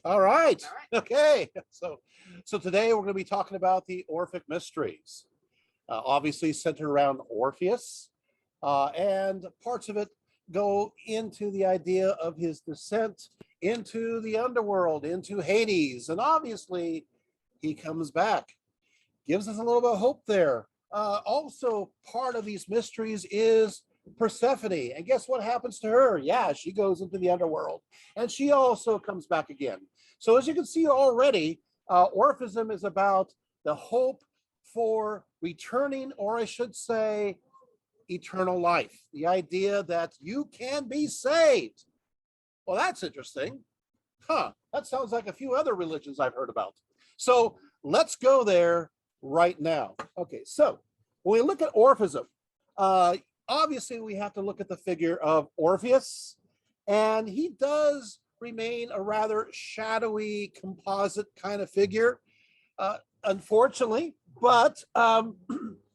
All right. Okay. So today we're going to be talking about the Orphic Mysteries, obviously centered around Orpheus, and parts of it go into the idea of his descent into the underworld, into Hades, and obviously he comes back. Gives us a little bit of hope there. Also, part of these mysteries is Persephone. And guess what happens to her? Yeah, she goes into the underworld and she also comes back again. So, as you can see already, Orphism is about the hope for returning, or I should say, eternal life. The idea that you can be saved. Well, that's interesting. Huh, that sounds like a few other religions I've heard about. So, let's go there right now. Okay, so when we look at Orphism, uh, obviously we have to look at the figure of Orpheus, and he does remain a rather shadowy composite kind of figure, unfortunately, but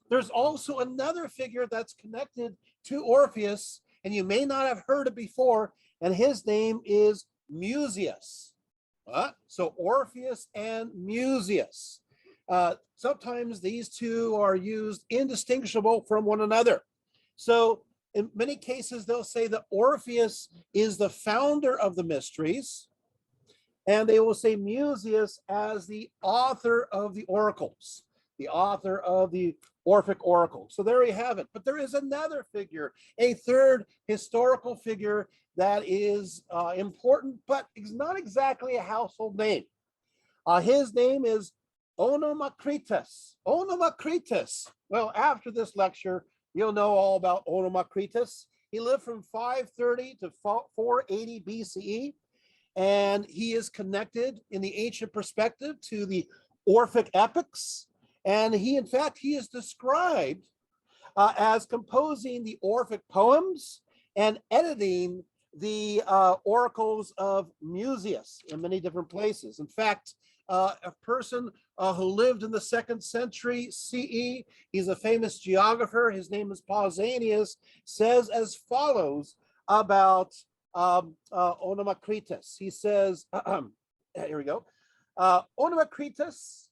there's also another figure that's connected to Orpheus, and you may not have heard it before, and his name is Museus. So Orpheus and Museus. Sometimes these two are used indistinguishable from one another. So in many cases, they'll say that Orpheus is the founder of the mysteries, and they will say Museus as the author of the oracles, the author of the Orphic oracle. So there you have it. But there is another figure, a third historical figure that is important, but is not exactly a household name. His name is Onoma Kritas. Onoma Kritas. Well, after this lecture, you'll know all about Onoma Kritas. He lived from 530 to 480 BCE, and he is connected in the ancient perspective to the Orphic epics. And he, in fact, he is described as composing the Orphic poems and editing the oracles of Museus in many different places. In fact, a person who lived in the 2nd century CE, he's a famous geographer, his name is Pausanias, says as follows about Onoma Kritas. He says, here we go, Onoma Kritas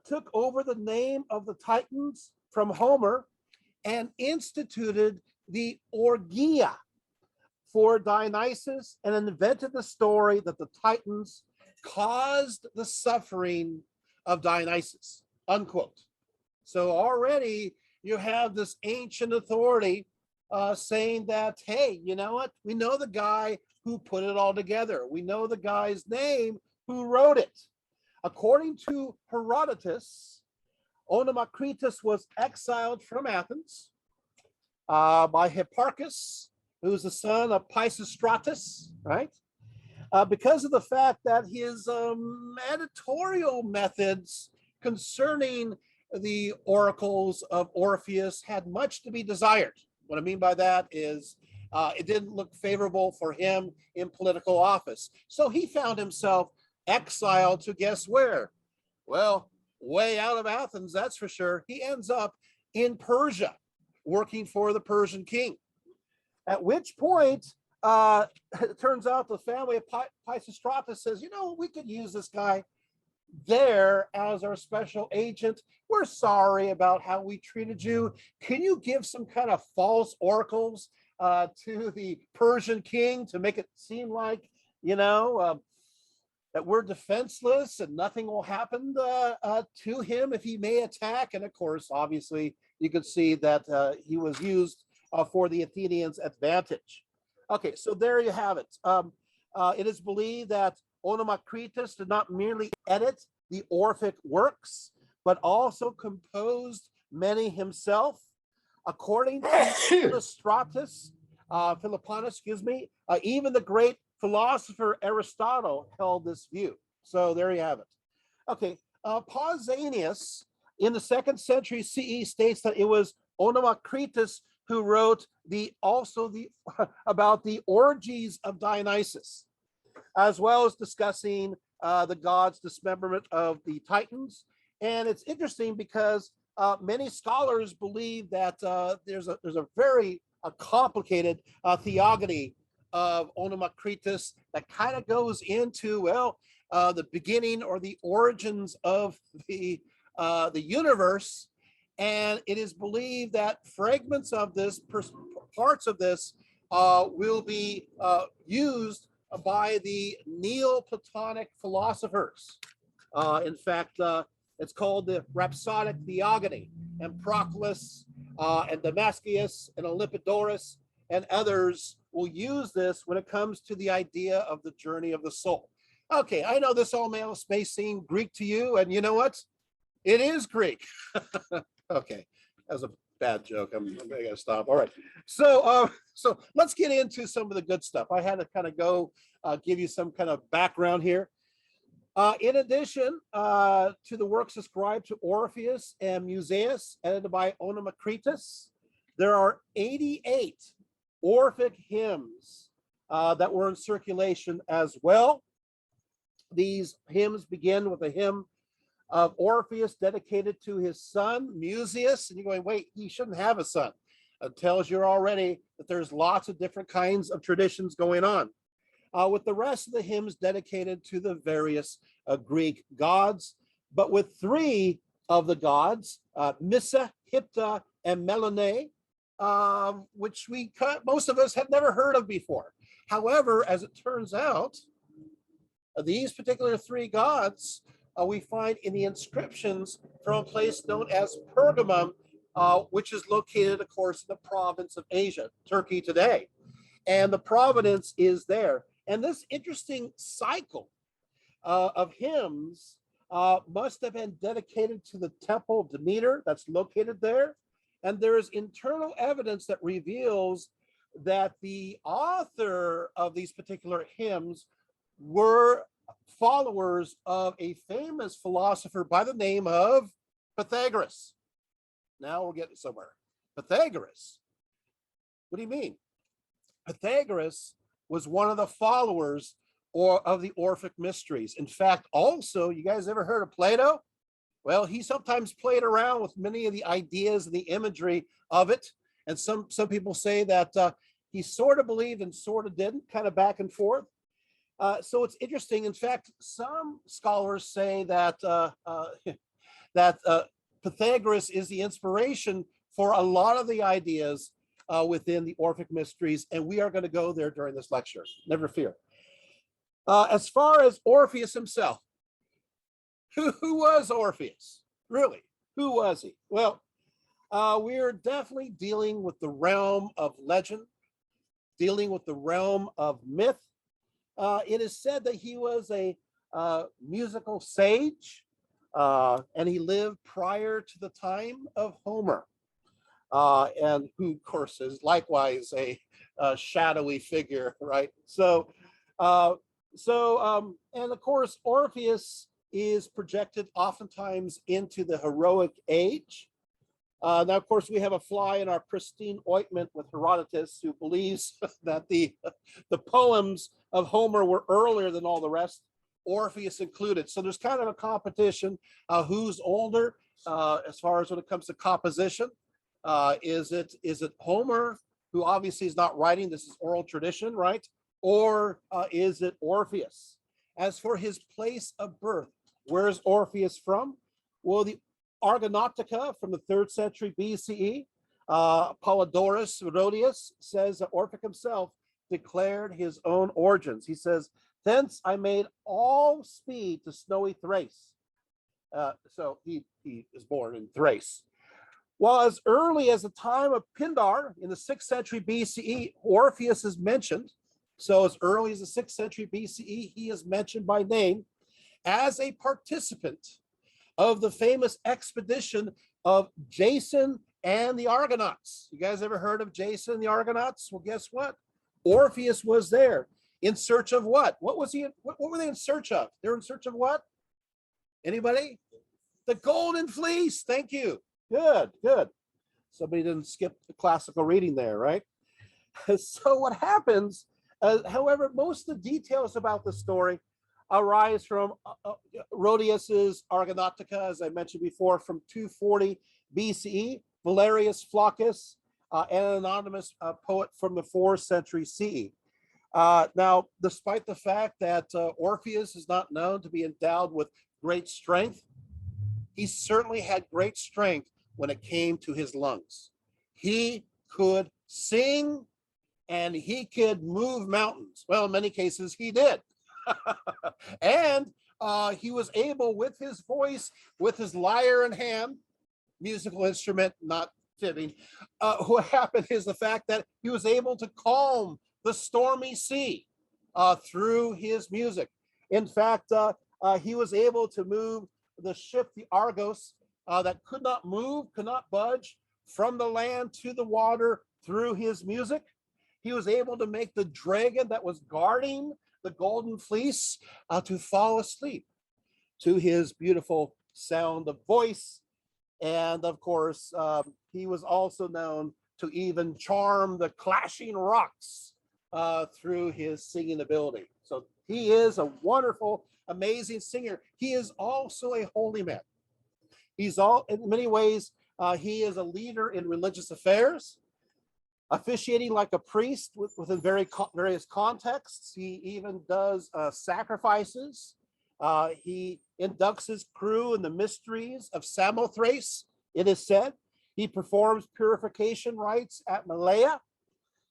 took over the name of the Titans from Homer and instituted the Orgia for Dionysus and invented the story that the Titans caused the suffering of Dionysus, unquote. So already you have this ancient authority saying that, hey, you know what? We know the guy who put it all together. We know the guy's name who wrote it. According to Herodotus, Onoma Kritas was exiled from Athens by Hipparchus, who's the son of Pisistratus, right? Because of the fact that his editorial methods concerning the oracles of Orpheus had much to be desired. What I mean by that is it didn't look favorable for him in political office. So he found himself exiled to guess where? Well, way out of Athens, that's for sure. He ends up in Persia, working for the Persian king. At which point, it turns out the family of Pisistratus says, you know, we could use this guy there as our special agent. We're sorry about how we treated you. Can you give some kind of false oracles to the Persian king to make it seem like, you know, that we're defenseless and nothing will happen to him if he may attack? And of course, obviously, you could see that he was used for the Athenians' advantage. Okay, so there you have it. It is believed that Onoma Kritas did not merely edit the Orphic works, but also composed many himself. According to Philostratus, even the great philosopher Aristotle held this view. So there you have it. Okay, Pausanias in the 2nd century CE states that it was Onoma Kritas who wrote about the orgies of Dionysus, as well as discussing the god's dismemberment of the Titans. And it's interesting because many scholars believe that there's a very complicated theogony of Onoma Kritas that kind of goes into, well, the beginning or the origins of the universe. And it is believed that fragments of this, parts of this, will be used by the Neoplatonic philosophers. In fact, it's called the Rhapsodic Theogony, and Proclus and Damascus and Olympodorus and others will use this when it comes to the idea of the journey of the soul. Okay, I know this all may seem Greek to you, and you know what? It is Greek. Okay, that was a bad joke. I'm gonna stop. All right, so let's get into some of the good stuff. I had to kind of go give you some kind of background here. In addition to the works ascribed to Orpheus and Museus, edited by Onoma Kritas, there are 88 Orphic hymns that were in circulation as well. These hymns begin with a hymn of Orpheus dedicated to his son, Museus. And you're going, wait, he shouldn't have a son. It tells you already that there's lots of different kinds of traditions going on. With the rest of the hymns dedicated to the various Greek gods, but with three of the gods, Missa, Hypta, and Melone, which most of us had never heard of before. However, as it turns out, these particular three gods we find in the inscriptions from a place known as Pergamum, which is located, of course, in the province of Asia, Turkey today. And the provenance is there. And this interesting cycle of hymns must have been dedicated to the temple of Demeter that's located there. And there is internal evidence that reveals that the author of these particular hymns were followers of a famous philosopher by the name of Pythagoras. Now we're getting somewhere. Pythagoras. What do you mean? Pythagoras was one of the followers of the Orphic Mysteries. In fact, also, you guys ever heard of Plato? Well, he sometimes played around with many of the ideas and the imagery of it. And some people say that he sort of believed and sort of didn't, kind of back and forth. So it's interesting. In fact, some scholars say that Pythagoras is the inspiration for a lot of the ideas within the Orphic Mysteries, and we are going to go there during this lecture. Never fear. As far as Orpheus himself, who was Orpheus? Really, who was he? Well, we are definitely dealing with the realm of legend, dealing with the realm of myth. It is said that he was a musical sage, and he lived prior to the time of Homer, and who, of course, is likewise a shadowy figure, right? And of course, Orpheus is projected oftentimes into the heroic age. Now, of course, we have a fly in our pristine ointment with Herodotus, who believes that the poems of Homer were earlier than all the rest, Orpheus included. So there's kind of a competition who's older as far as when it comes to composition. Is it Homer, who obviously is not writing? This is oral tradition, right? Or is it Orpheus? As for his place of birth, where is Orpheus from? Well, the Argonautica from the 3rd century BCE, Polydorus Rhodius says that Orphic himself declared his own origins. He says, "Thence I made all speed to snowy Thrace." So he is born in Thrace. While as early as the time of Pindar in the 6th century BCE, Orpheus is mentioned. So as early as the 6th century BCE, he is mentioned by name as a participant of the famous expedition of Jason and the Argonauts. You guys ever heard of Jason and the Argonauts? Well, guess what? Orpheus was there in search of what? What were they in search of? They're in search of what? Anybody? The golden fleece. Thank you. Good. Somebody didn't skip the classical reading there, right? So what happens, however, most of the details about the story arise from Rhodius's Argonautica, as I mentioned before, from 240 BCE, Valerius Flaccus, and an anonymous poet from the 4th century CE. Now, despite the fact that Orpheus is not known to be endowed with great strength, he certainly had great strength when it came to his lungs. He could sing and he could move mountains. Well, in many cases, he did. And he was able, with his voice, with his lyre in hand, musical instrument, not fitting, what happened is the fact that he was able to calm the stormy sea through his music. In fact, he was able to move the ship, the Argos, that could not move, could not budge from the land to the water through his music. He was able to make the dragon that was guarding the golden fleece to fall asleep to his beautiful sound of voice. And of course, he was also known to even charm the clashing rocks through his singing ability. So he is a wonderful, amazing singer. He is also a holy man. He's all, in many ways, he is a leader in religious affairs, officiating like a priest within various contexts. He even does sacrifices. He inducts his crew in the mysteries of Samothrace, it is said. He performs purification rites at Malaya.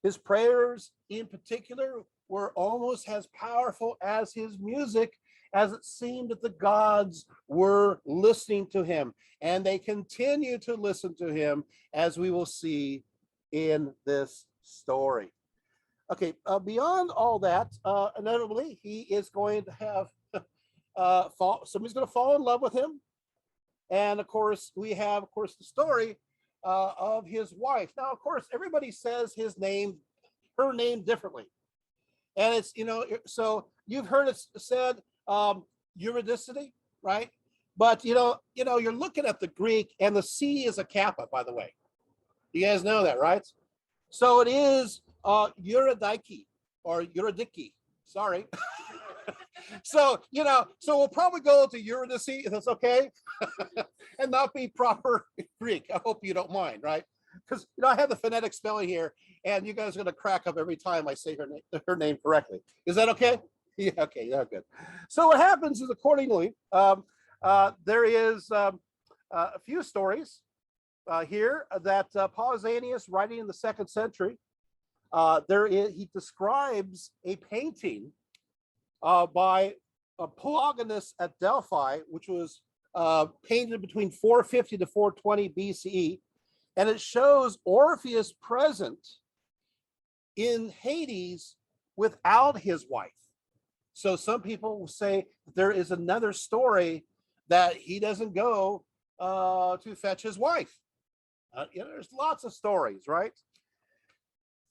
His prayers, in particular, were almost as powerful as his music, as it seemed that the gods were listening to him. And they continue to listen to him, as we will see in this story. Okay, beyond all that, inevitably, he is going to have somebody's going to fall in love with him. And of course, we have, of course, the story of his wife. Now, of course, everybody says her name differently. And it's, so you've heard it said Eurydice, right? But, you're looking at the Greek, and the C is a kappa, by the way. You guys know that, right? So it is Eurydice or Eurydice. Sorry. So we'll probably go to Eurydice, if that's okay, and not be proper Greek. I hope you don't mind, right? Because I have the phonetic spelling here, and you guys are going to crack up every time I say her name correctly. Is that okay? Yeah, okay, yeah, good. So what happens is, accordingly, there is a few stories here that Pausanias, writing in the 2nd century, he describes a painting by Pelagonus at Delphi, which was painted between 450 to 420 BCE, and it shows Orpheus present in Hades without his wife. So some people will say there is another story that he doesn't go to fetch his wife. There's lots of stories, right?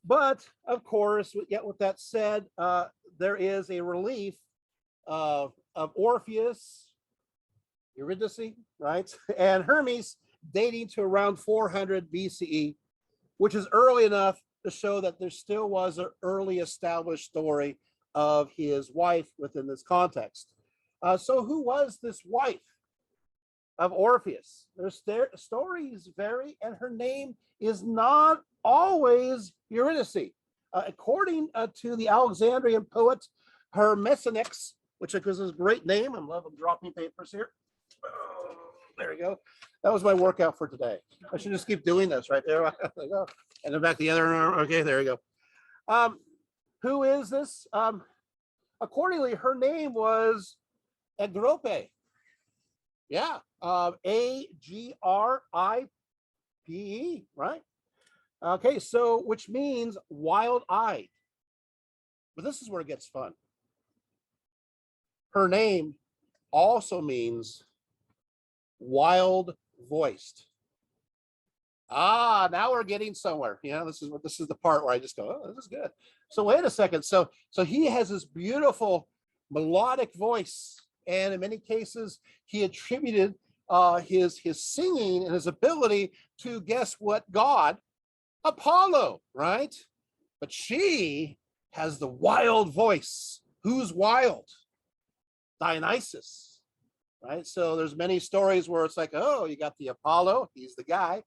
But of course, yet with that said, there is a relief of Orpheus, Eurydice, right, and Hermes, dating to around 400 BCE, which is early enough to show that there still was an early established story of his wife within this context. So who was this wife of Orpheus? Their stories vary, and her name is not always Eurydice. According to the Alexandrian poet Hermesinex, which is a great name. I'm loving dropping papers here. Oh, there we go. That was my workout for today. I should just keep doing this right there. There we go. And then back the other arm. Okay, there you go. Who is this? Accordingly, her name was Agrippe. Yeah, Agripe, right? Okay, so which means wild-eyed. But this is where it gets fun. Her name also means wild-voiced. Now we're getting somewhere. This is the part where I just go, oh, this is good. So wait a second. So he has this beautiful melodic voice, and in many cases, he attributed his singing and his ability to, guess what god? Apollo, right? But she has the wild voice. Who's wild? Dionysus, right? So there's many stories where it's like, oh, you got the Apollo, he's the guy,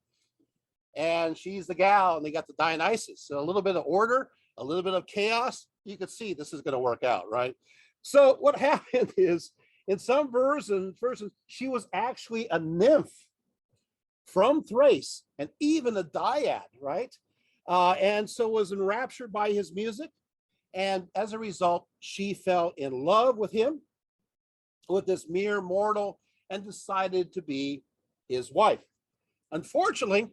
and she's the gal, and they got the Dionysus. So a little bit of order, a little bit of chaos, you could see this is going to work out, right? So what happened is, in some versions, she was actually a nymph from Thrace and even a dyad, right? And so was enraptured by his music. And as a result, she fell in love with him, with this mere mortal, and decided to be his wife. Unfortunately,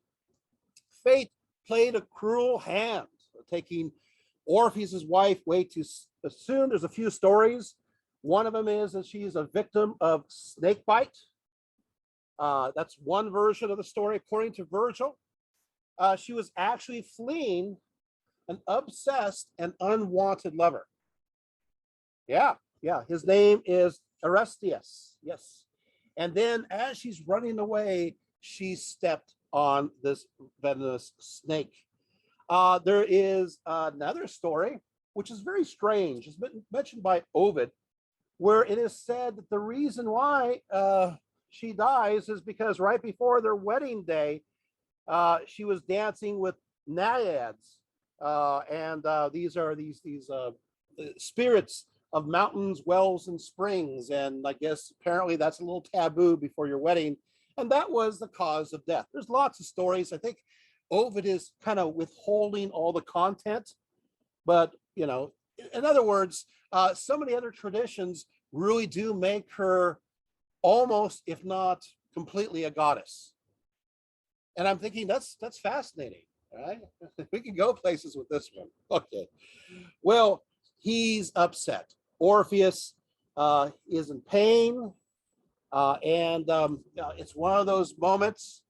fate played a cruel hand, taking Orpheus' wife way too soon. There's a few stories. One of them is that she's a victim of snake bite. That's one version of the story. According to Virgil, she was actually fleeing an obsessed and unwanted lover. Yeah. His name is Aristeus. Yes. And then as she's running away, she stepped on this venomous snake. There is another story, which is very strange. It's been mentioned by Ovid, where it is said that the reason why she dies is because right before their wedding day, she was dancing with naiads. And these are these spirits of mountains, wells, and springs. And I guess apparently that's a little taboo before your wedding. And that was the cause of death. There's lots of stories. I think Ovid is kind of withholding all the content. But, you know, in other words, some of the other traditions really do make her almost, if not completely, a goddess. And I'm thinking that's fascinating, right? We can go places with this one. Okay. Well, he's upset. Orpheus is in pain. And it's one of those moments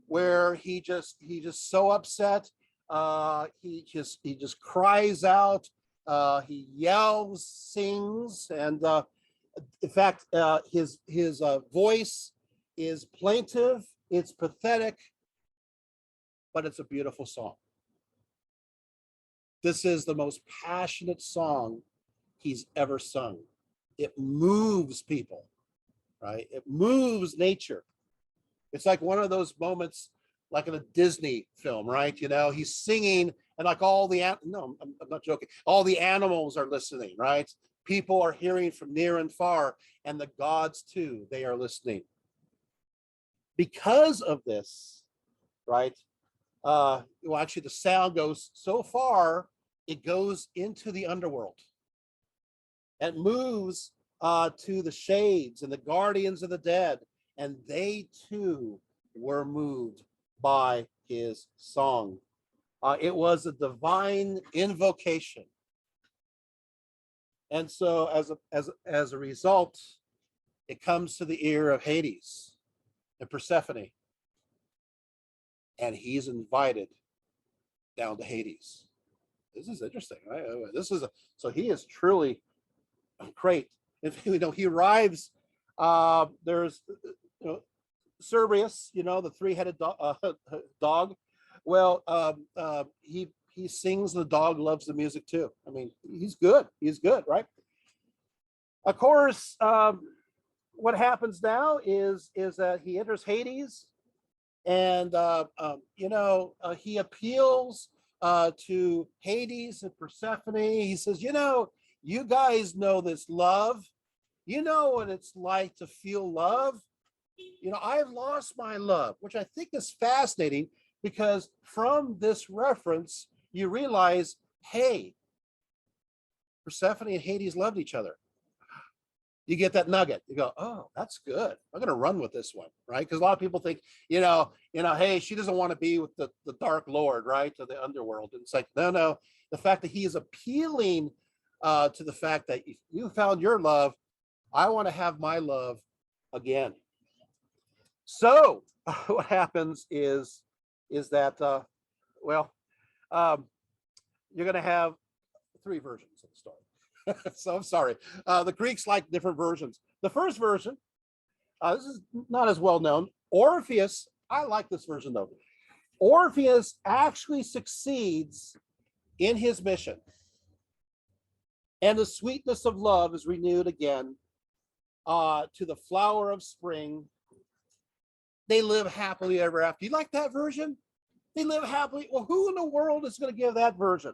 where he just so upset. He just cries out. He yells, sings, and in fact, his voice is plaintive. It's pathetic, but it's a beautiful song. This is the most passionate song he's ever sung. It moves people, right? It moves nature. It's like one of those moments, like in a Disney film, right? You know, he's singing, and like all the no, I'm not joking. All the animals are listening, right? People are hearing from near and far, and the gods too, they are listening. Because of this, right? Well, actually, the sound goes so far, it goes into the underworld and moves to the shades and the guardians of the dead, and they too were moved by his song. It was a divine invocation. And so as a result, it comes to the ear of Hades and Persephone, and he's invited down to Hades. This is interesting, right? So he is truly great. If you know, he arrives, there's Cerberus, the three-headed dog. Well, he sings. The dog loves the music too. I mean, he's good, right? Of course, what happens now is that he enters Hades, and he appeals to Hades and Persephone. He says, you guys know this love. You know what it's like to feel love. I've lost my love, which I think is fascinating, because from this reference, you realize, hey, Persephone and Hades loved each other. You get that nugget. You go, oh, that's good. I'm going to run with this one, right? Because a lot of people think, hey, she doesn't want to be with the Dark Lord, right? To the underworld. And it's like, no. The fact that he is appealing to the fact that if you found your love, I want to have my love again. So what happens is that, you're going to have three versions of the story. So I'm sorry. The Greeks like different versions. The first version, this is not as well known. Orpheus, I like this version though. Orpheus actually succeeds in his mission, and the sweetness of love is renewed again to the flower of spring. They live happily ever after. You like that version? They live happily. Well, who in the world is going to give that version?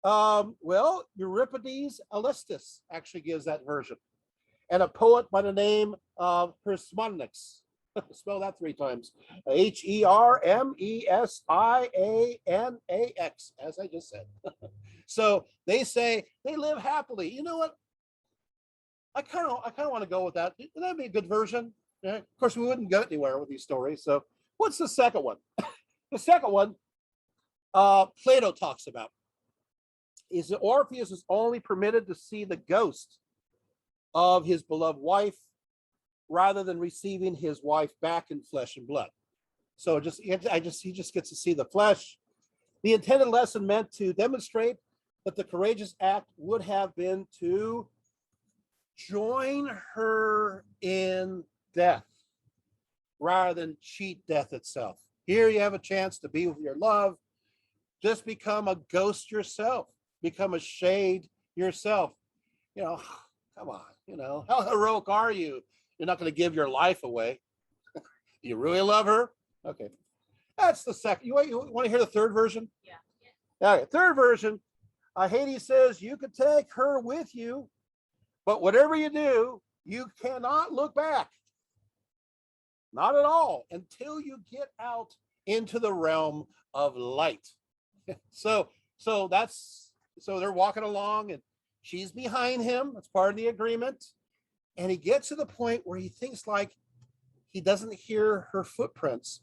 Well, Euripides Alcestis actually gives that version. And a poet by the name of Hermesinax. Spell that 3 times. Hermesianax, as I just said. So they say they live happily. You know what? I kind of want to go with that. That'd be a good version. Yeah. Of course, we wouldn't go anywhere with these stories. So what's the second one? The second one, Plato talks about is that Orpheus is only permitted to see the ghost of his beloved wife rather than receiving his wife back in flesh and blood. So he just gets to see the flesh. The intended lesson meant to demonstrate that the courageous act would have been to join her in death rather than cheat death itself. Here you have a chance to be with your love. Just become a ghost yourself. Become a shade yourself. You know, come on, you know, how heroic are you? You're not going to give your life away. Do you really love her? Okay. That's the second. You want to hear the third version? Yeah. Okay, third version. Hades says, you could take her with you, but whatever you do, you cannot look back. Not at all until you get out into the realm of light. So they're walking along and she's behind him. That's part of the agreement. And he gets to the point where he thinks like he doesn't hear her footprints.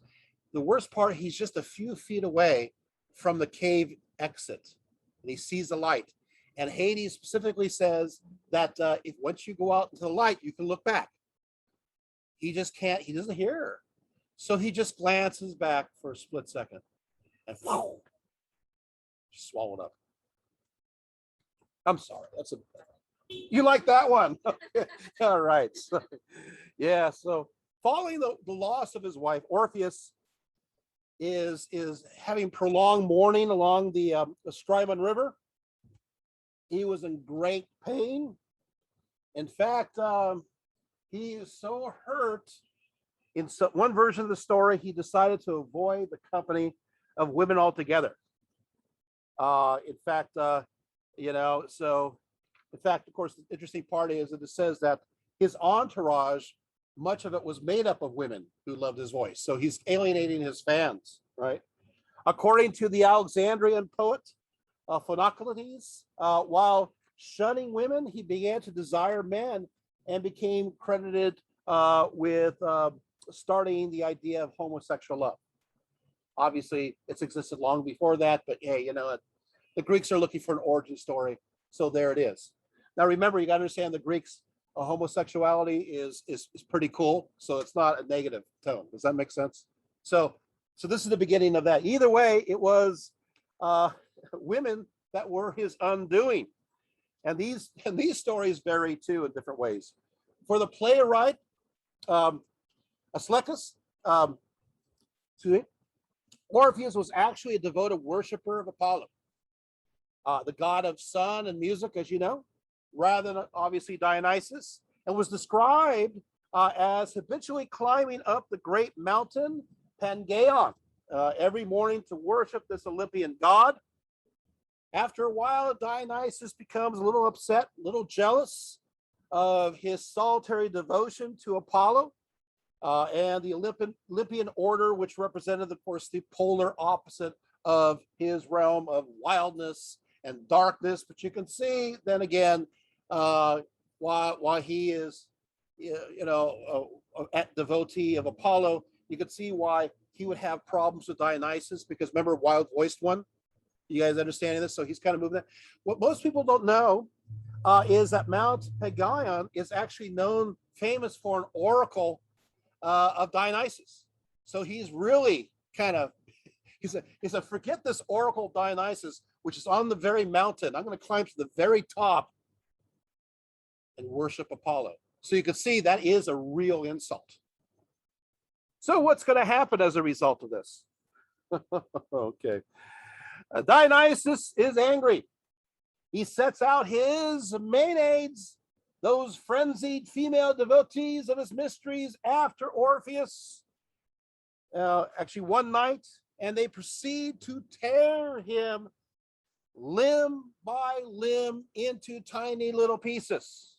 The worst part, he's just a few feet away from the cave exit and he sees the light. And Hades specifically says that if once you go out into the light, you can look back. He just can't, he doesn't hear her. So he just glances back for a split second and whoa, swallowed up. I'm sorry. You like that one? All right. So, yeah. So following the loss of his wife, Orpheus is having prolonged mourning along the Strymon River. He was in great pain. In fact, he is so hurt. In one version of the story, he decided to avoid the company of women altogether. In fact, of course, the interesting part is that it says that his entourage, much of it was made up of women who loved his voice. So he's alienating his fans, right? According to the Alexandrian poet, Phonocrates, while shunning women, he began to desire men and became credited with starting the idea of homosexual love. Obviously, it's existed long before that, but hey, the Greeks are looking for an origin story, so there it is. Now, remember, you got to understand the Greeks, homosexuality is pretty cool, so it's not a negative tone. Does that make sense? So this is the beginning of that. Either way, it was women that were his undoing, and these stories vary too in different ways. For the playwright, Asclepius, Orpheus was actually a devoted worshiper of Apollo, the god of sun and music, as you know, rather than obviously Dionysus, and was described as habitually climbing up the great mountain Pangaeon every morning to worship this Olympian god. After a while, Dionysus becomes a little upset, a little jealous of his solitary devotion to Apollo and the Olympian order, which represented, of course, the polar opposite of his realm of wildness and darkness. But you can see, then again, while he is, a devotee of Apollo, you could see why he would have problems with Dionysus, because remember, wild-voiced one. You guys understanding this? So he's kind of moving that. What most people don't know is that Mount Pangaeon is actually famous for an oracle of Dionysus. So he's really kind of, he said, forget this oracle of Dionysus, which is on the very mountain. I'm going to climb to the very top and worship Apollo. So you can see that is a real insult. So what's going to happen as a result of this? Okay. Dionysus is angry. He sets out his Maenads, those frenzied female devotees of his mysteries, after Orpheus, actually one night, and they proceed to tear him limb by limb into tiny little pieces.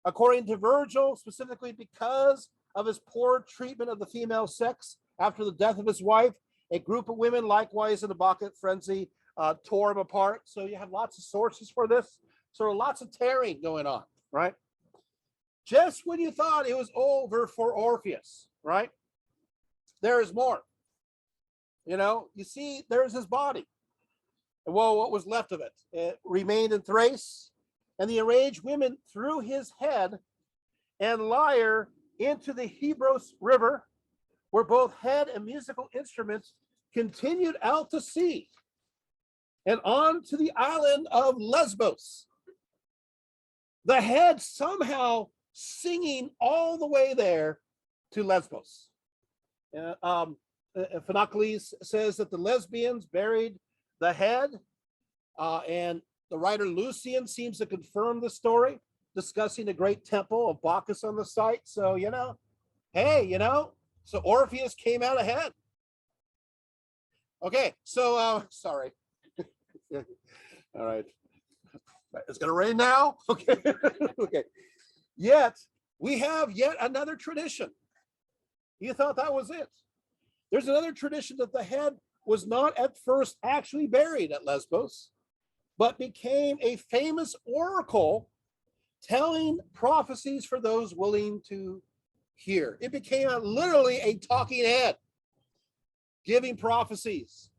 According to Virgil, specifically because of his poor treatment of the female sex after the death of his wife, a group of women, likewise in a Bacchic frenzy, tore him apart. So you have lots of sources for this. So lots of tearing going on, right? Just when you thought it was over for Orpheus, right? There is more. You know, you see, there's his body. And well, what was left of it? It remained in Thrace, and the enraged women threw his head and lyre into the Hebros River, where both head and musical instruments continued out to sea and on to the island of Lesbos. The head somehow singing all the way there to Lesbos. Phoenocles says that the lesbians buried the head, and the writer Lucian seems to confirm the story, discussing the great temple of Bacchus on the site. So, you know, hey, you know, so Orpheus came out ahead. Okay, so, sorry. All right. It's going to rain now. Okay. Okay. Yet, we have yet another tradition. You thought that was it. There's another tradition that the head was not at first actually buried at Lesbos, but became a famous oracle telling prophecies for those willing to hear. It became literally a talking head, giving prophecies.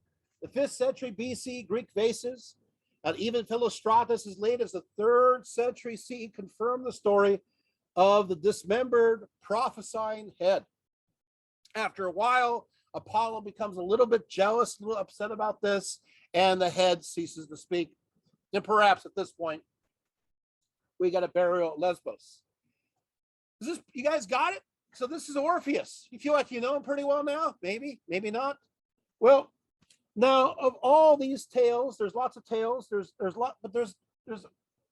The 5th century BC Greek vases, and even Philostratus as late as the 3rd century CE confirmed the story of the dismembered prophesying head. After a while, Apollo becomes a little bit jealous, a little upset about this, and the head ceases to speak. And perhaps at this point, we got a burial at Lesbos. You guys got it? So this is Orpheus. You feel like you know him pretty well now? Maybe, maybe not. Well, now of all these tales, there's lots of tales. There's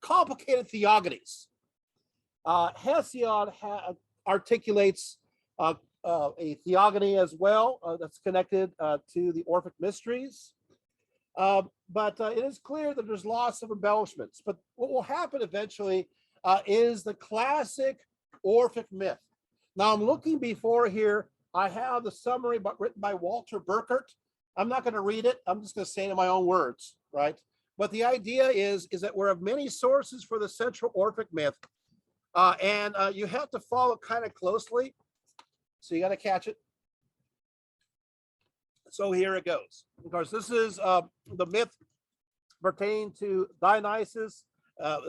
complicated theogonies. Hesiod articulates a theogony as well that's connected to the Orphic Mysteries. But it is clear that there's lots of embellishments. But what will happen eventually is the classic Orphic myth. Now I'm looking before here. I have the summary written by Walter Burkert. I'm not going to read it. I'm just going to say it in my own words, right? But the idea is that we have many sources for the central Orphic myth. And you have to follow kind of closely. So you got to catch it. So here it goes. Of course, this is the myth pertaining to Dionysius,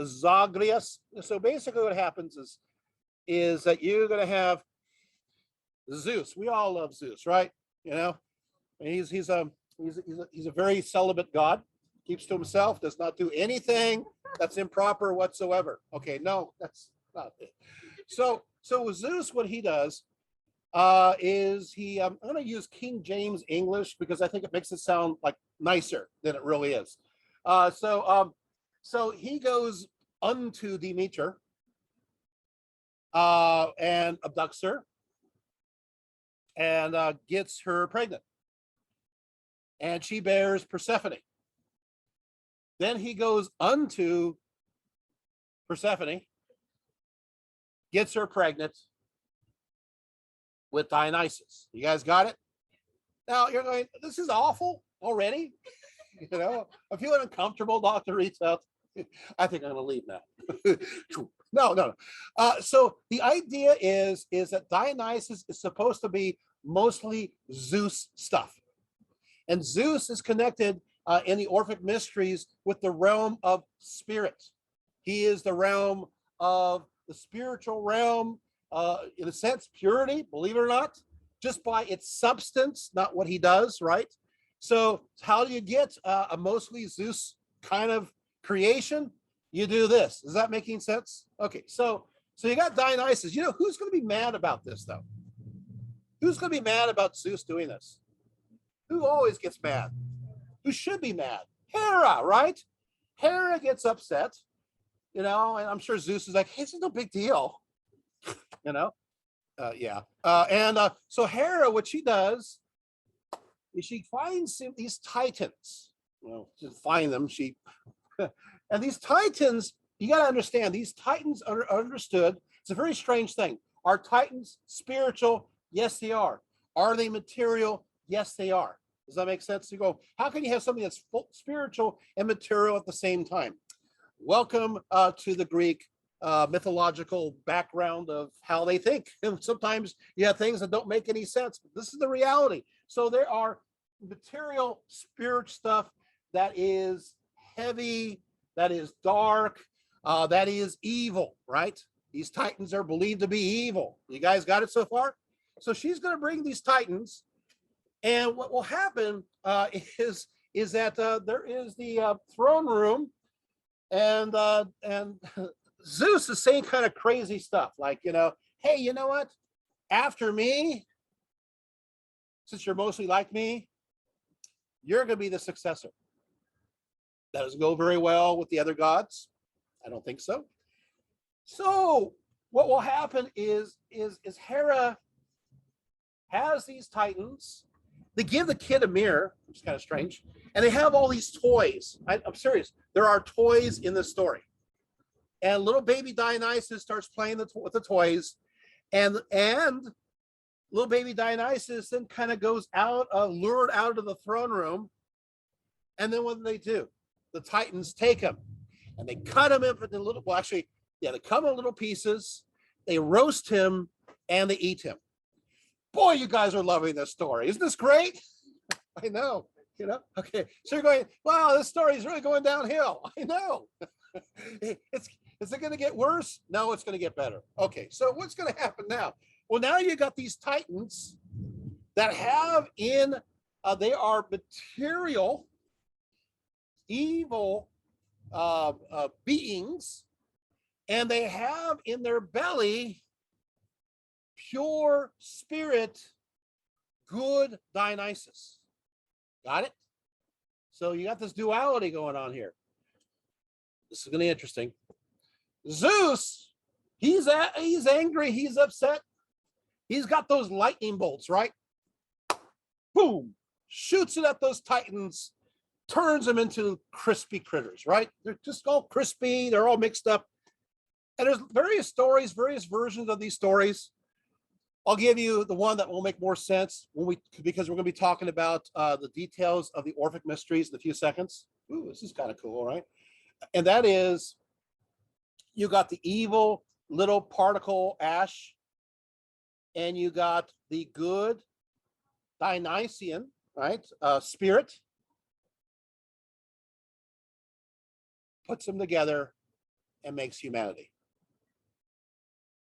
Zagreus. So basically what happens is that you're going to have Zeus. We all love Zeus, right? You know, and he's a very celibate god, keeps to himself, does not do anything that's improper whatsoever. Okay, no, that's not it. So with Zeus, what he does is I'm going to use King James English because I think it makes it sound like nicer than it really is. So he goes unto Demeter and abducts her and gets her pregnant. And she bears Persephone. Then he goes unto Persephone, gets her pregnant with Dionysius. You guys got it? Now you're going, this is awful already. You know, I'm feeling uncomfortable, Dr. Rita. I think I'm going to leave now. No. So the idea is that Dionysus is supposed to be mostly Zeus stuff. And Zeus is connected in the Orphic Mysteries with the realm of spirit. He is the realm of the spiritual realm, in a sense, purity, believe it or not, just by its substance, not what he does, right? So how do you get a mostly Zeus kind of creation? You do this. Is that making sense? Okay, so you got Dionysus. You know, who's going to be mad about this, though? Who's going to be mad about Zeus doing this? Who always gets mad? Who should be mad? Hera, right? Hera gets upset, you know, and I'm sure Zeus is like, hey, it's no big deal, you know? Yeah. So Hera, what she does is she finds these titans, well, just find them. She and these Titans, you got to understand, these Titans are understood. It's a very strange thing. Are Titans spiritual? Yes, they are. Are they material? Yes, they are. Does that make sense? You go, how can you have something that's full, spiritual and material at the same time? Welcome to the Greek mythological background of how they think. And sometimes you have things that don't make any sense, but this is the reality. So there are material, spirit stuff that is heavy, that is dark, that is evil, right? These Titans are believed to be evil. You guys got it so far? So she's going to bring these Titans, and what will happen is that there is the throne room, and Zeus is saying kind of crazy stuff, like, hey, you know what? After me, since you're mostly like me, you're going to be the successor. That doesn't go very well with the other gods. I don't think so. So what will happen is Hera has these Titans. They give the kid a mirror, which is kind of strange, and they have all these toys. I'm serious. There are toys in the story. And little baby Dionysus starts playing with the toys, and little baby Dionysus then kind of goes out, lured out of the throne room. And then what do? The Titans take him and they cut him into little, well, actually, yeah, they cut him in little pieces. They roast him and they eat him. Boy, you guys are loving this story. Isn't this great? I know, Okay, so you're going, wow, this story is really going downhill. I know. Is it going to get worse? No, it's going to get better. Okay, so what's going to happen now? Well, now you got these Titans that have they are material, evil beings, and they have in their belly pure spirit, good Dionysus. Got it? So you got this duality going on here. This is going to be interesting. Zeus, he's angry, he's upset. He's got those lightning bolts, right? Boom, shoots it at those Titans, turns them into crispy critters, right? They're just all crispy, they're all mixed up. And there's various stories, various versions of these stories. I'll give you the one that will make more sense because we're going to be talking about the details of the Orphic Mysteries in a few seconds. Ooh, this is kind of cool, right? And that is, you got the evil little particle ash, and you got the good Dionysian, right? Spirit. Puts them together and makes humanity.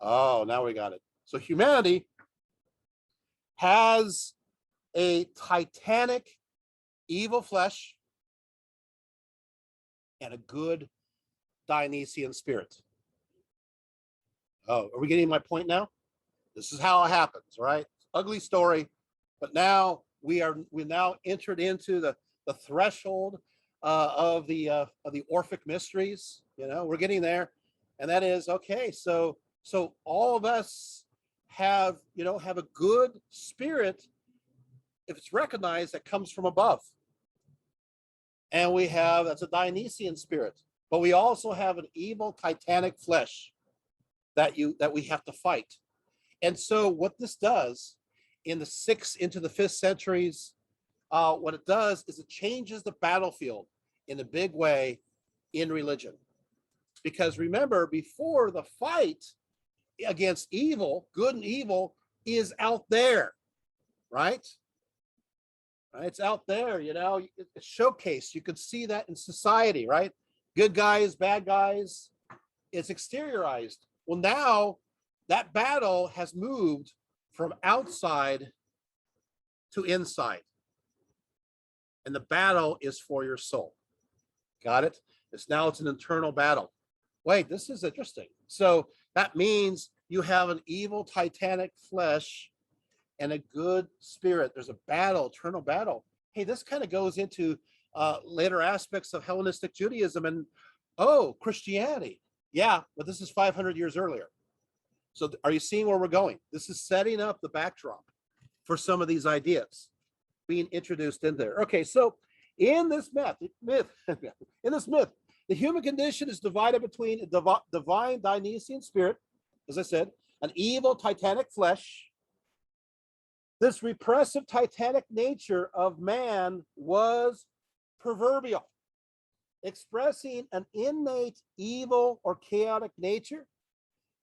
Oh, now we got it. So humanity has a titanic evil flesh and a good Dionysian spirit. Oh, are we getting my point now? This is how it happens, right? Ugly story, but now we now entered into the threshold of the Orphic Mysteries. We're getting there, and that is okay. So all of us have a good spirit if it's recognized that comes from above, and that's a Dionysian spirit, but we also have an evil titanic flesh that we have to fight. And so what this does in the 6th into the 5th centuries, what it does is it changes the battlefield in a big way in religion. Because remember, before, the fight against evil, good and evil, is out there, right? It's out there, it's showcased. You could see that in society, right? Good guys, bad guys, it's exteriorized. Well, now that battle has moved from outside to inside. And the battle is for your soul. Got it? It's an internal battle. Wait, this is interesting. So that means you have an evil titanic flesh and a good spirit. There's a battle, eternal battle. Hey, this kind of goes into later aspects of Hellenistic Judaism and Christianity. Yeah, but this is 500 years earlier. So are you seeing where we're going? This is setting up the backdrop for some of these ideas being introduced in there. Okay, so In this in this myth, the human condition is divided between a divine Dionysian spirit, as I said, an evil titanic flesh. This repressive titanic nature of man was proverbial, expressing an innate evil or chaotic nature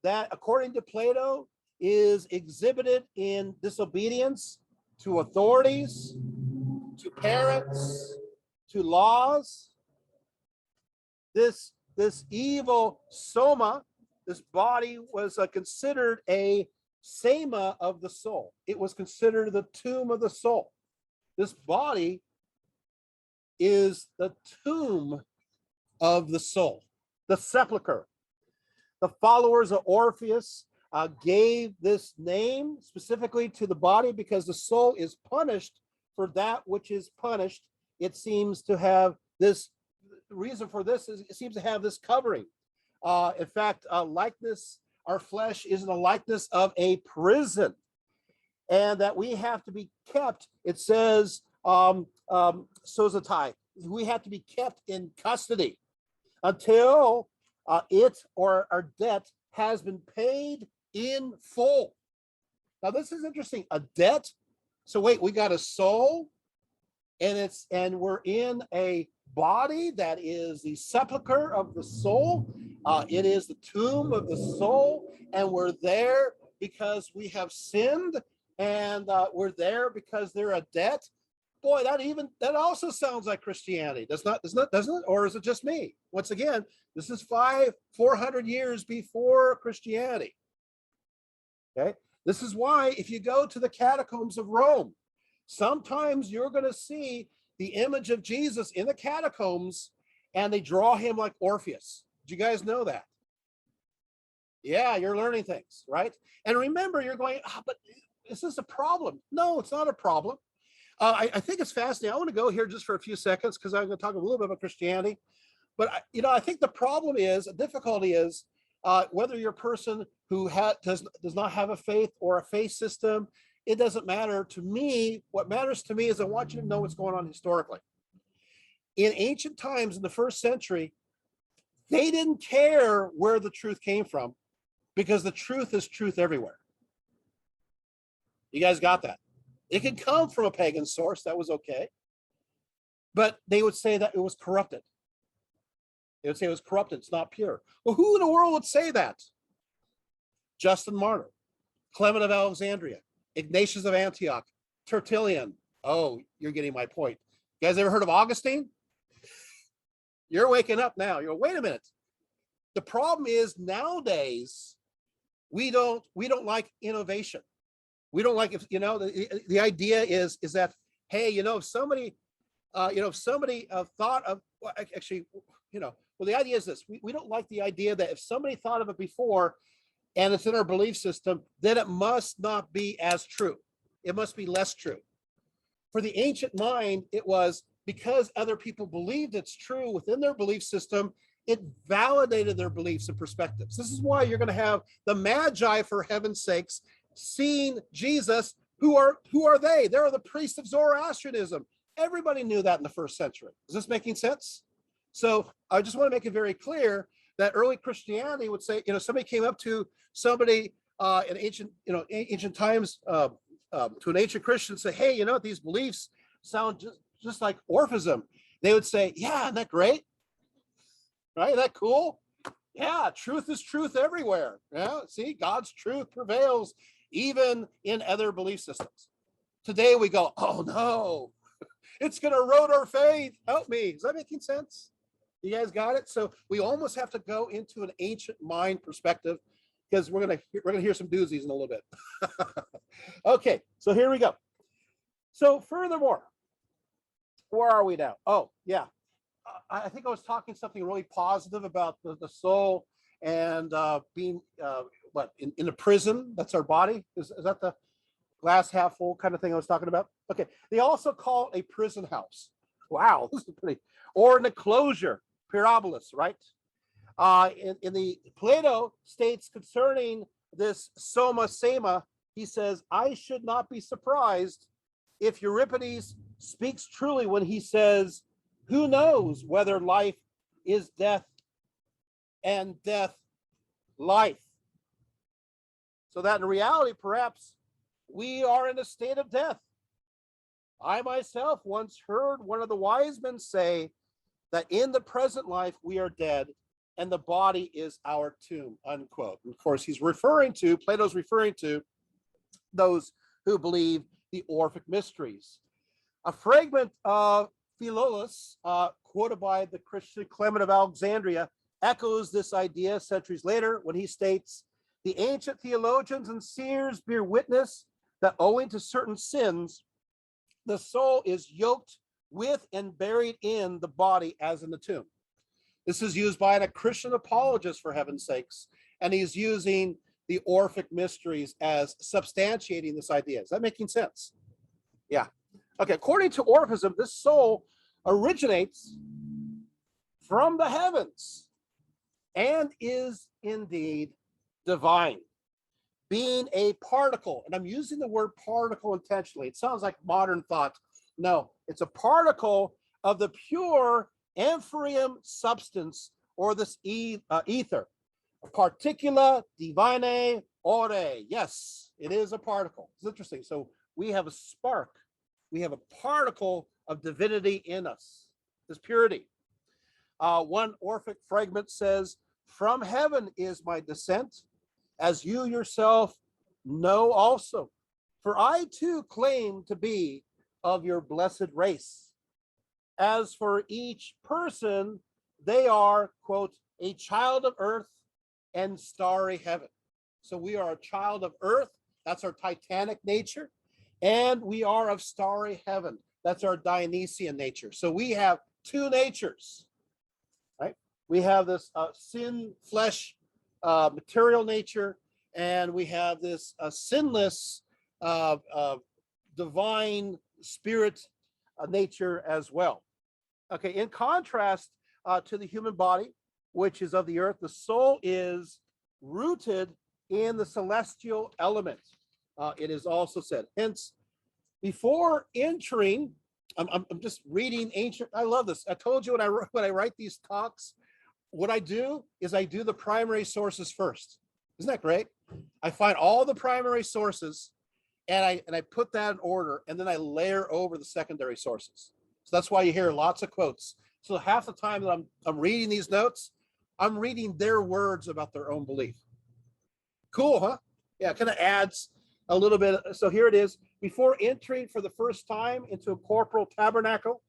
that, according to Plato, is exhibited in disobedience to authorities, to parents, to laws. This evil soma, this body, was considered a sema of the soul. It was considered the tomb of the soul. This body is the tomb of the soul, the sepulcher. The followers of Orpheus gave this name specifically to the body because the soul is punished for that which is punished. It seems to have this, the reason for this is it seems to have this covering. In fact, likeness, our flesh is in the likeness of a prison, and that we have to be kept, it says, sozotai, we have to be kept in custody until it or our debt has been paid in full. Now, this is interesting, a debt. So wait, we got a soul, and we're in a body that is the sepulcher of the soul. It is the tomb of the soul, and we're there because we have sinned, and we're there because they're a debt. Boy, that also sounds like Christianity. Doesn't it? Or is it just me? Once again, this is 400 years before Christianity. Okay, this is why if you go to the catacombs of Rome, sometimes you're going to see the image of Jesus in the catacombs, and they draw him like Orpheus. Did you guys know that? Yeah, you're learning things, right? And remember, you're going, but is this a problem? No, it's not a problem. I think it's fascinating. I want to go here just for a few seconds because I'm going to talk a little bit about Christianity. But I think the problem is, the difficulty is, whether you're a person who does not have a faith or a faith system, it doesn't matter to me. What matters to me is I want you to know what's going on historically. In ancient times, in the 1st century, they didn't care where the truth came from because the truth is truth everywhere. You guys got that? It could come from a pagan source, that was okay. But they would say that it was corrupted. They would say it was corrupted, it's not pure. Well, who in the world would say that? Justin Martyr, Clement of Alexandria, Ignatius of Antioch, Tertullian. Oh, you're getting my point. You guys ever heard of Augustine? You're waking up now. You're, wait a minute. The problem is nowadays, we don't like innovation. We don't like, if the idea is that, hey, if somebody thought of, well, actually, well, the idea is this: we don't like the idea that if somebody thought of it before, and it's in our belief system, then it must not be as true. It must be less true. For the ancient mind, it was because other people believed it's true within their belief system, it validated their beliefs and perspectives. This is why you're going to have the Magi, for heaven's sakes, seeing Jesus. Who are they? They're the priests of Zoroastrianism. Everybody knew that in the 1st century. Is this making sense? So I just want to make it very clear that early Christianity would say, somebody came up to somebody in ancient times, to an ancient Christian, and say, hey, these beliefs sound just like Orphism. They would say, yeah, isn't that great? Right? Isn't that cool? Yeah, truth is truth everywhere. Yeah, see, God's truth prevails even in other belief systems. Today we go, oh no, it's going to erode our faith. Help me. Is that making sense? You guys got it? So we almost have to go into an ancient mind perspective because we're gonna hear some doozies in a little bit. Okay, so here we go. So furthermore, where are we now? Oh yeah, I think I was talking something really positive about the soul and being in a prison. That's our body. Is that the glass half full kind of thing I was talking about? Okay, they also call it a prison house. Wow, this is pretty. Or an enclosure, parabolis, right? In the Plato states concerning this soma sema, he says, I should not be surprised if Euripides speaks truly when he says, who knows whether life is death and death life? So that in reality, perhaps we are in a state of death. I myself once heard one of the wise men say that in the present life we are dead and the body is our tomb, unquote. And of course, Plato's referring to those who believe the Orphic Mysteries. A fragment of Philolaus, quoted by the Christian Clement of Alexandria, echoes this idea centuries later when he states, the ancient theologians and seers bear witness that owing to certain sins, the soul is yoked with and buried in the body as in the tomb. This is used by a Christian apologist, for heaven's sakes, and he's using the Orphic Mysteries as substantiating this idea. Is that making sense? Yeah. Okay, according to Orphism, this soul originates from the heavens and is indeed divine, being a particle. And I'm using the word particle intentionally. It sounds like modern thought. No, it's a particle of the pure amphirean substance, or this ether. Particula divinae ore. Yes, it is a particle. It's interesting. So we have a spark. We have a particle of divinity in us, this purity. One Orphic fragment says, from heaven is my descent, as you yourself know also. For I too claim to be of your blessed race. As for each person, they are, quote, a child of earth and starry heaven. So we are a child of earth. That's our titanic nature. And we are of starry heaven. That's our Dionysian nature. So we have two natures, right? We have this sin, flesh, material nature, and we have this sinless, divine spirit nature as well. Okay, in contrast to the human body, which is of the earth, the soul is rooted in the celestial element. It is also said. Hence, before entering, I'm just reading ancient. I love this. I told you when I write these talks, what I do is I do the primary sources first. Isn't that great? I find all the primary sources, and I put that in order, and then I layer over the secondary sources. So that's why you hear lots of quotes. So half the time that I'm reading these notes, I'm reading their words about their own belief. Cool, huh? Yeah, it kind of adds a little bit. So here it is. Before entering for the first time into a corporal tabernacle,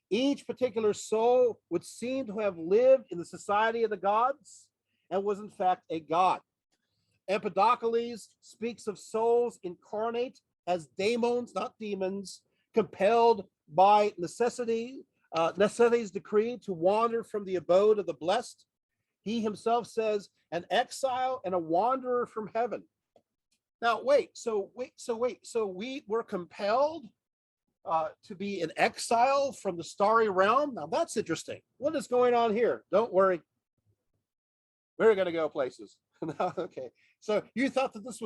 each particular soul would seem to have lived in the society of the gods and was in fact a god. Empedocles speaks of souls incarnate as daemons, not demons, compelled by necessity's decree to wander from the abode of the blessed. He himself says, an exile and a wanderer from heaven. Now, so we were compelled to be in exile from the starry realm. Now that's interesting. What is going on here? Don't worry. We're going to go places. Okay. So you thought that this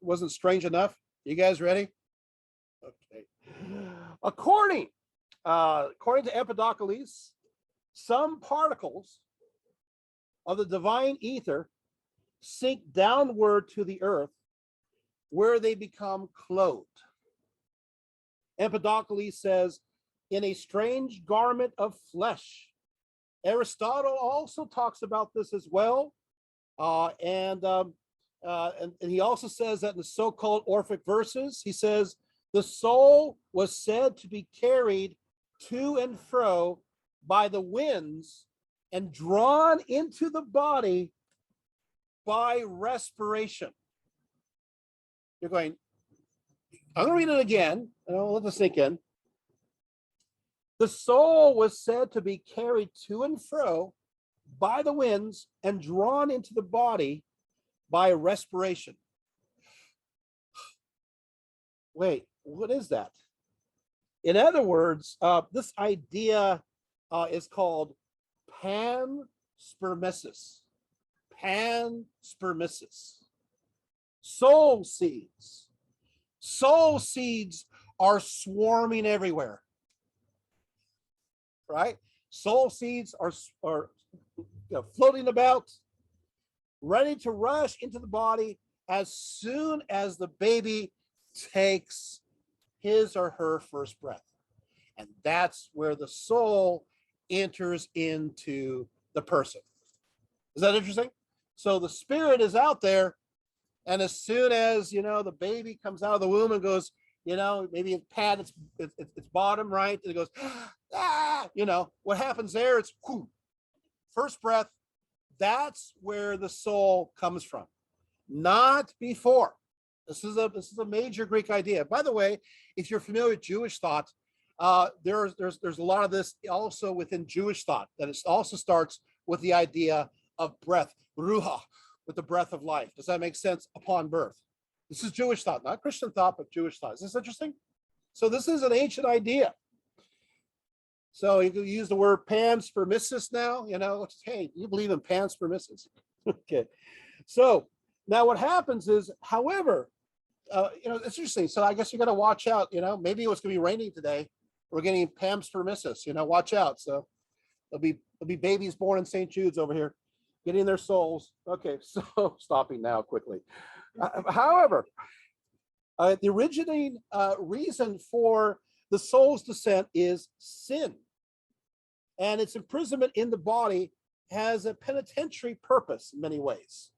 wasn't strange enough? You guys ready? Okay. According to Empedocles, some particles of the divine ether sink downward to the earth, where they become clothed. Empedocles says, in a strange garment of flesh. Aristotle also talks about this as well. And he also says that in the so-called Orphic verses, he says, the soul was said to be carried to and fro by the winds and drawn into the body by respiration. You're going, I'm going to read it again, and I'll let this sink in. The soul was said to be carried to and fro by the winds and drawn into the body by respiration. Wait, what is that? In other words, this idea is called panspermiosis. Panspermiosis. Soul seeds. Soul seeds are swarming everywhere, right? Soul seeds are floating about, ready to rush into the body as soon as the baby takes his or her first breath. And that's where the soul enters into the person. Is that interesting? So the spirit is out there, and as soon as, the baby comes out of the womb and goes, maybe it pats its bottom, right? And it goes, ah, what happens there? It's whoo, first breath. That's where the soul comes from, not before. This is a major Greek idea. By the way, if you're familiar with Jewish thought, there's a lot of this also within Jewish thought, that it also starts with the idea of breath, ruha, with the breath of life. Does that make sense? Upon birth. This is Jewish thought, not Christian thought, but Jewish thought. Is this interesting? So this is an ancient idea. So you can use the word panspermiosis now, which is, hey, you believe in panspermiosis? Okay. So now what happens is, however, it's interesting. So I guess you got to watch out, maybe it's going to be raining today. We're getting panspermiosis, watch out. So there'll be babies born in St. Jude's over here, getting their souls. Okay, so stopping now quickly. However, the originating reason for the soul's descent is sin. And its imprisonment in the body has a penitentiary purpose in many ways.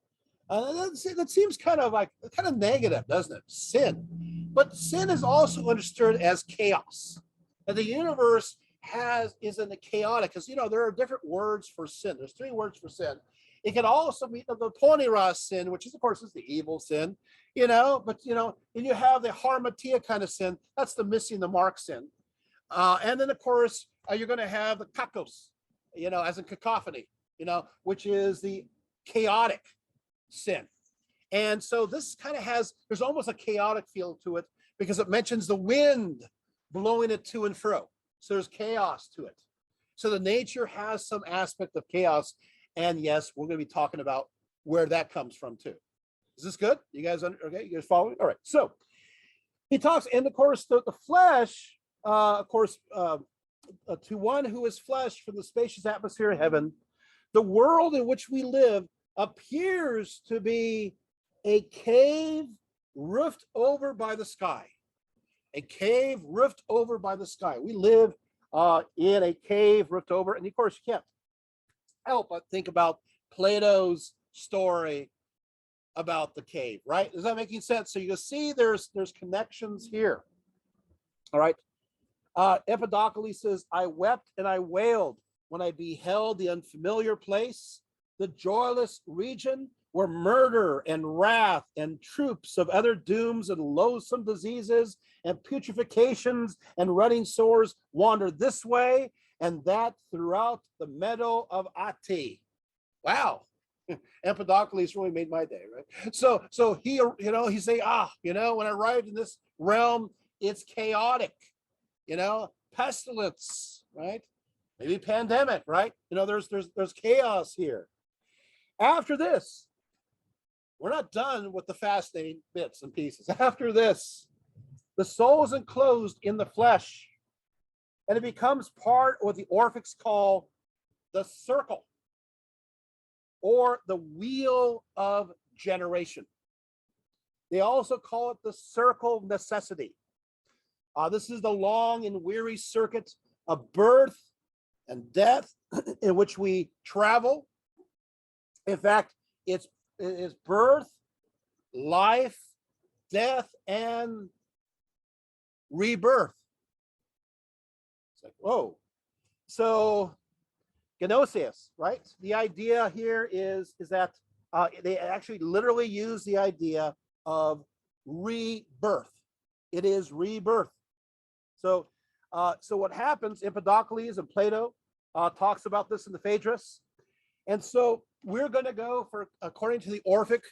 That seems kind of negative, doesn't it? Sin. But sin is also understood as chaos. And the universe is in the chaotic, because there are different words for sin. There's 3 words for sin. It can also be the poniras sin, which is, of course, is the evil sin, but and you have the harmatia kind of sin. That's the missing the mark sin. And then, of course, you're going to have the kakos, as in cacophony, which is the chaotic sin. And so this kind of there's almost a chaotic feel to it, because it mentions the wind blowing it to and fro. So there's chaos to it. So the nature has some aspect of chaos. And yes, we're going to be talking about where that comes from too. Is this good? You guys, okay? You guys following? All right. So he talks, and of course, the flesh, to one who is flesh from the spacious atmosphere of heaven, the world in which we live appears to be a cave roofed over by the sky. A cave roofed over by the sky. We live in a cave roofed over, and of course, you can't help but think about Plato's story about the cave, right? Is that making sense? So you can see there's connections here. All right. Empedocles says, I wept and I wailed when I beheld the unfamiliar place, the joyless region where murder and wrath and troops of other dooms and loathsome diseases and putrefacitions and running sores wander this way and that throughout the meadow of Ati. Wow. Empedocles really made my day, right? So he, he say, when I arrived in this realm, it's chaotic, pestilence, right? Maybe pandemic, right? There's chaos here. After this, we're not done with the fascinating bits and pieces. After this, the soul is enclosed in the flesh, and it becomes part of what the Orphics call the circle, or the wheel of generation. They also call it the circle of necessity. This is the long and weary circuit of birth and death in which we travel. In fact, it's birth, life, death, and rebirth. It's like, whoa. So Gnosis, right? The idea here is that they actually literally use the idea of rebirth. It is rebirth. So what happens, Empedocles and Plato talks about this in the Phaedrus. And so we're going to go for, according to the Orphic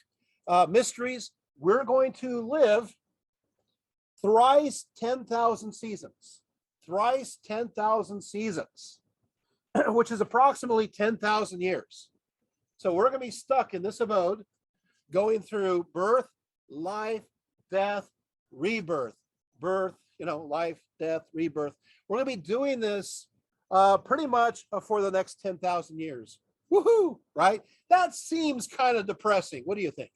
Mysteries, we're going to live thrice 10,000 seasons. Thrice 10,000 seasons, which is approximately 10,000 years. So we're going to be stuck in this abode, going through birth, life, death, rebirth, birth, life, death, rebirth. We're going to be doing this pretty much for the next 10,000 years. Woohoo, right? That seems kind of depressing. What do you think?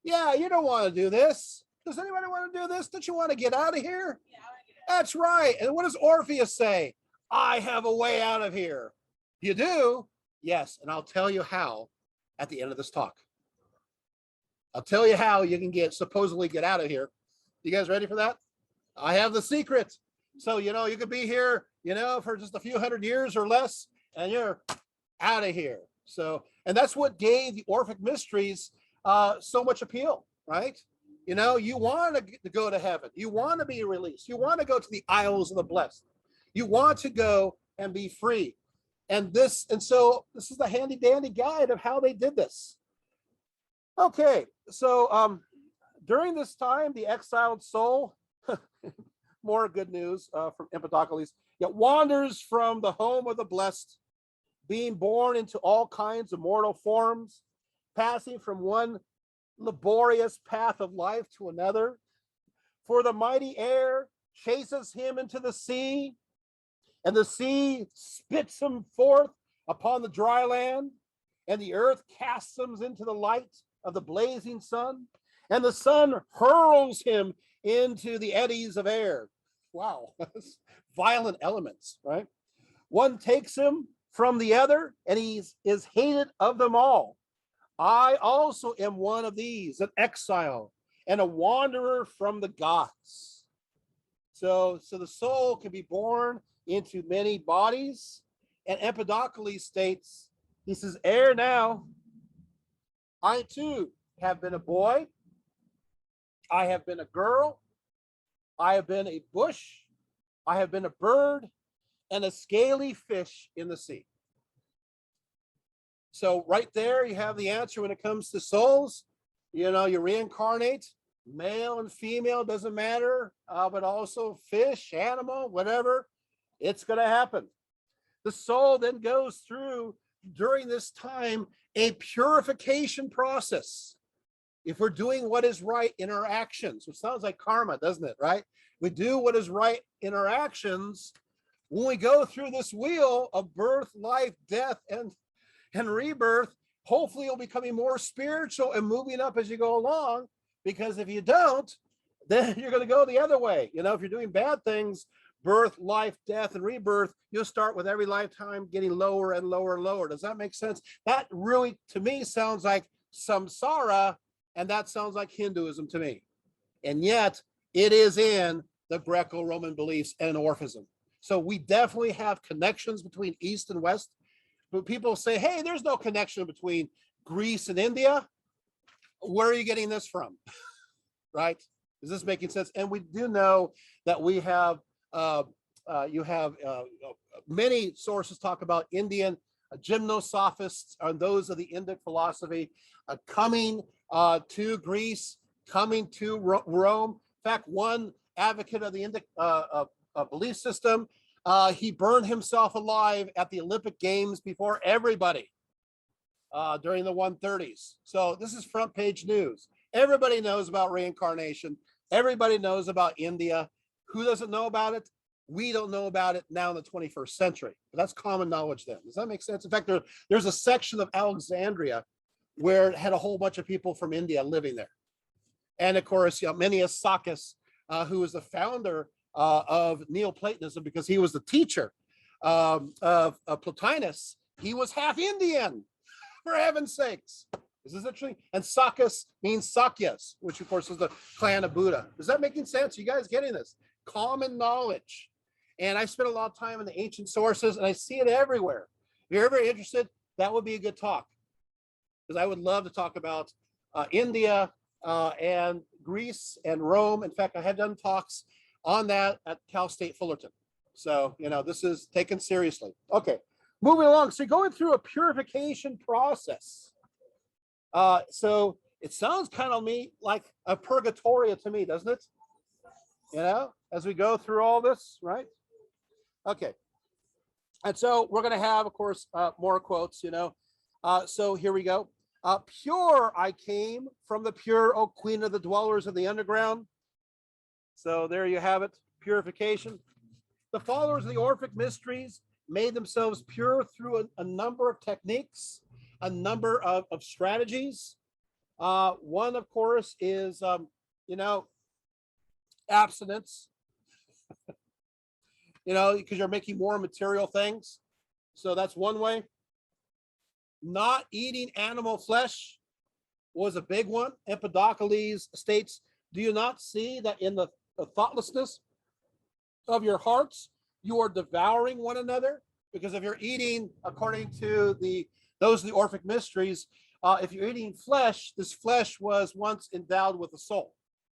Yeah, you don't want to do this. Does anybody want to do this? Don't you want to get out of here? Yeah, that's right. And what does Orpheus say? I have a way out of here. You do? Yes. And I'll tell you how at the end of this talk. I'll tell you how you can supposedly get out of here. You guys ready for that? I have the secret. So, you could be here, for just a few hundred years or less, and you're out of here. So, and that's what gave the Orphic Mysteries so much appeal, right? You want to go to heaven. You want to be released. You want to go to the Isles of the Blessed. You want to go and be free. And so this is the handy dandy guide of how they did this. Okay, so during this time, the exiled soul, more good news from Empedocles, it wanders from the home of the blessed, being born into all kinds of mortal forms, passing from one laborious path of life to another. For the mighty air chases him into the sea, and the sea spits him forth upon the dry land, and the earth casts him into the light of the blazing sun, and the sun hurls him into the eddies of air. Wow, violent elements, right? One takes him from the other, and he is hated of them all. I also am one of these, an exile and a wanderer from the gods. So the soul can be born into many bodies, and Empedocles states, he says, ere now, I too have been a boy, I have been a girl, I have been a bush, I have been a bird, and a scaly fish in the sea. So right there, you have the answer when it comes to souls. You reincarnate, male and female, doesn't matter, but also fish, animal, whatever, it's going to happen. The soul then goes through, during this time, a purification process. If we're doing what is right in our actions, which sounds like karma, doesn't it, right? We do what is right in our actions. When we go through this wheel of birth, life, death, and rebirth, hopefully you'll becoming more spiritual and moving up as you go along, because if you don't, then you're going to go the other way. If you're doing bad things, birth, life, death, and rebirth, you'll start with every lifetime getting lower and lower and lower. Does that make sense? That really, to me, sounds like samsara, and that sounds like Hinduism to me. And yet, it is in the Greco-Roman beliefs and Orphism. So we definitely have connections between East and West. But people say, hey, there's no connection between Greece and India. Where are you getting this from? Right? Is this making sense? And we do know that we have, many sources talk about Indian gymnosophists, and those of the Indic philosophy coming to Greece, coming to Rome. In fact, one advocate of the Indic belief system, he burned himself alive at the Olympic Games before everybody during the 130s. So this is front page news. Everybody knows about reincarnation. Everybody knows about India. Who doesn't know about it? We don't know about it now in the 21st century. But that's common knowledge then. Does that make sense? In fact, there's a section of Alexandria where it had a whole bunch of people from India living there. And of course, Manius Sakis, who was the founder of Neoplatonism, because he was the teacher of Plotinus, he was half Indian, for heaven's sakes. Is this interesting? And Sakis means Sakyas, which of course is the clan of Buddha. Is that making sense? You guys getting this? Common knowledge. And I spent a lot of time in the ancient sources, and I see it everywhere. If you're ever interested, that would be a good talk, because I would love to talk about India and Greece and Rome. In fact, I had done talks on that at Cal State Fullerton. So, this is taken seriously. Okay, moving along. So going through a purification process. So it sounds kind of like a purgatoria to me, doesn't it? As we go through all this, right? Okay. And so we're going to have, of course, more quotes, So here we go. Pure I came from the pure, O queen of the dwellers of the underground. So there you have it, purification. The followers of the Orphic Mysteries made themselves pure through a number of techniques, a number of strategies. One, of course, is, abstinence, because you're making more material things. So that's one way. Not eating animal flesh was a big one. Empedocles states, do you not see that in the thoughtlessness of your hearts, you are devouring one another? Because if you're eating, according to those of the Orphic Mysteries, if you're eating flesh, this flesh was once endowed with a soul,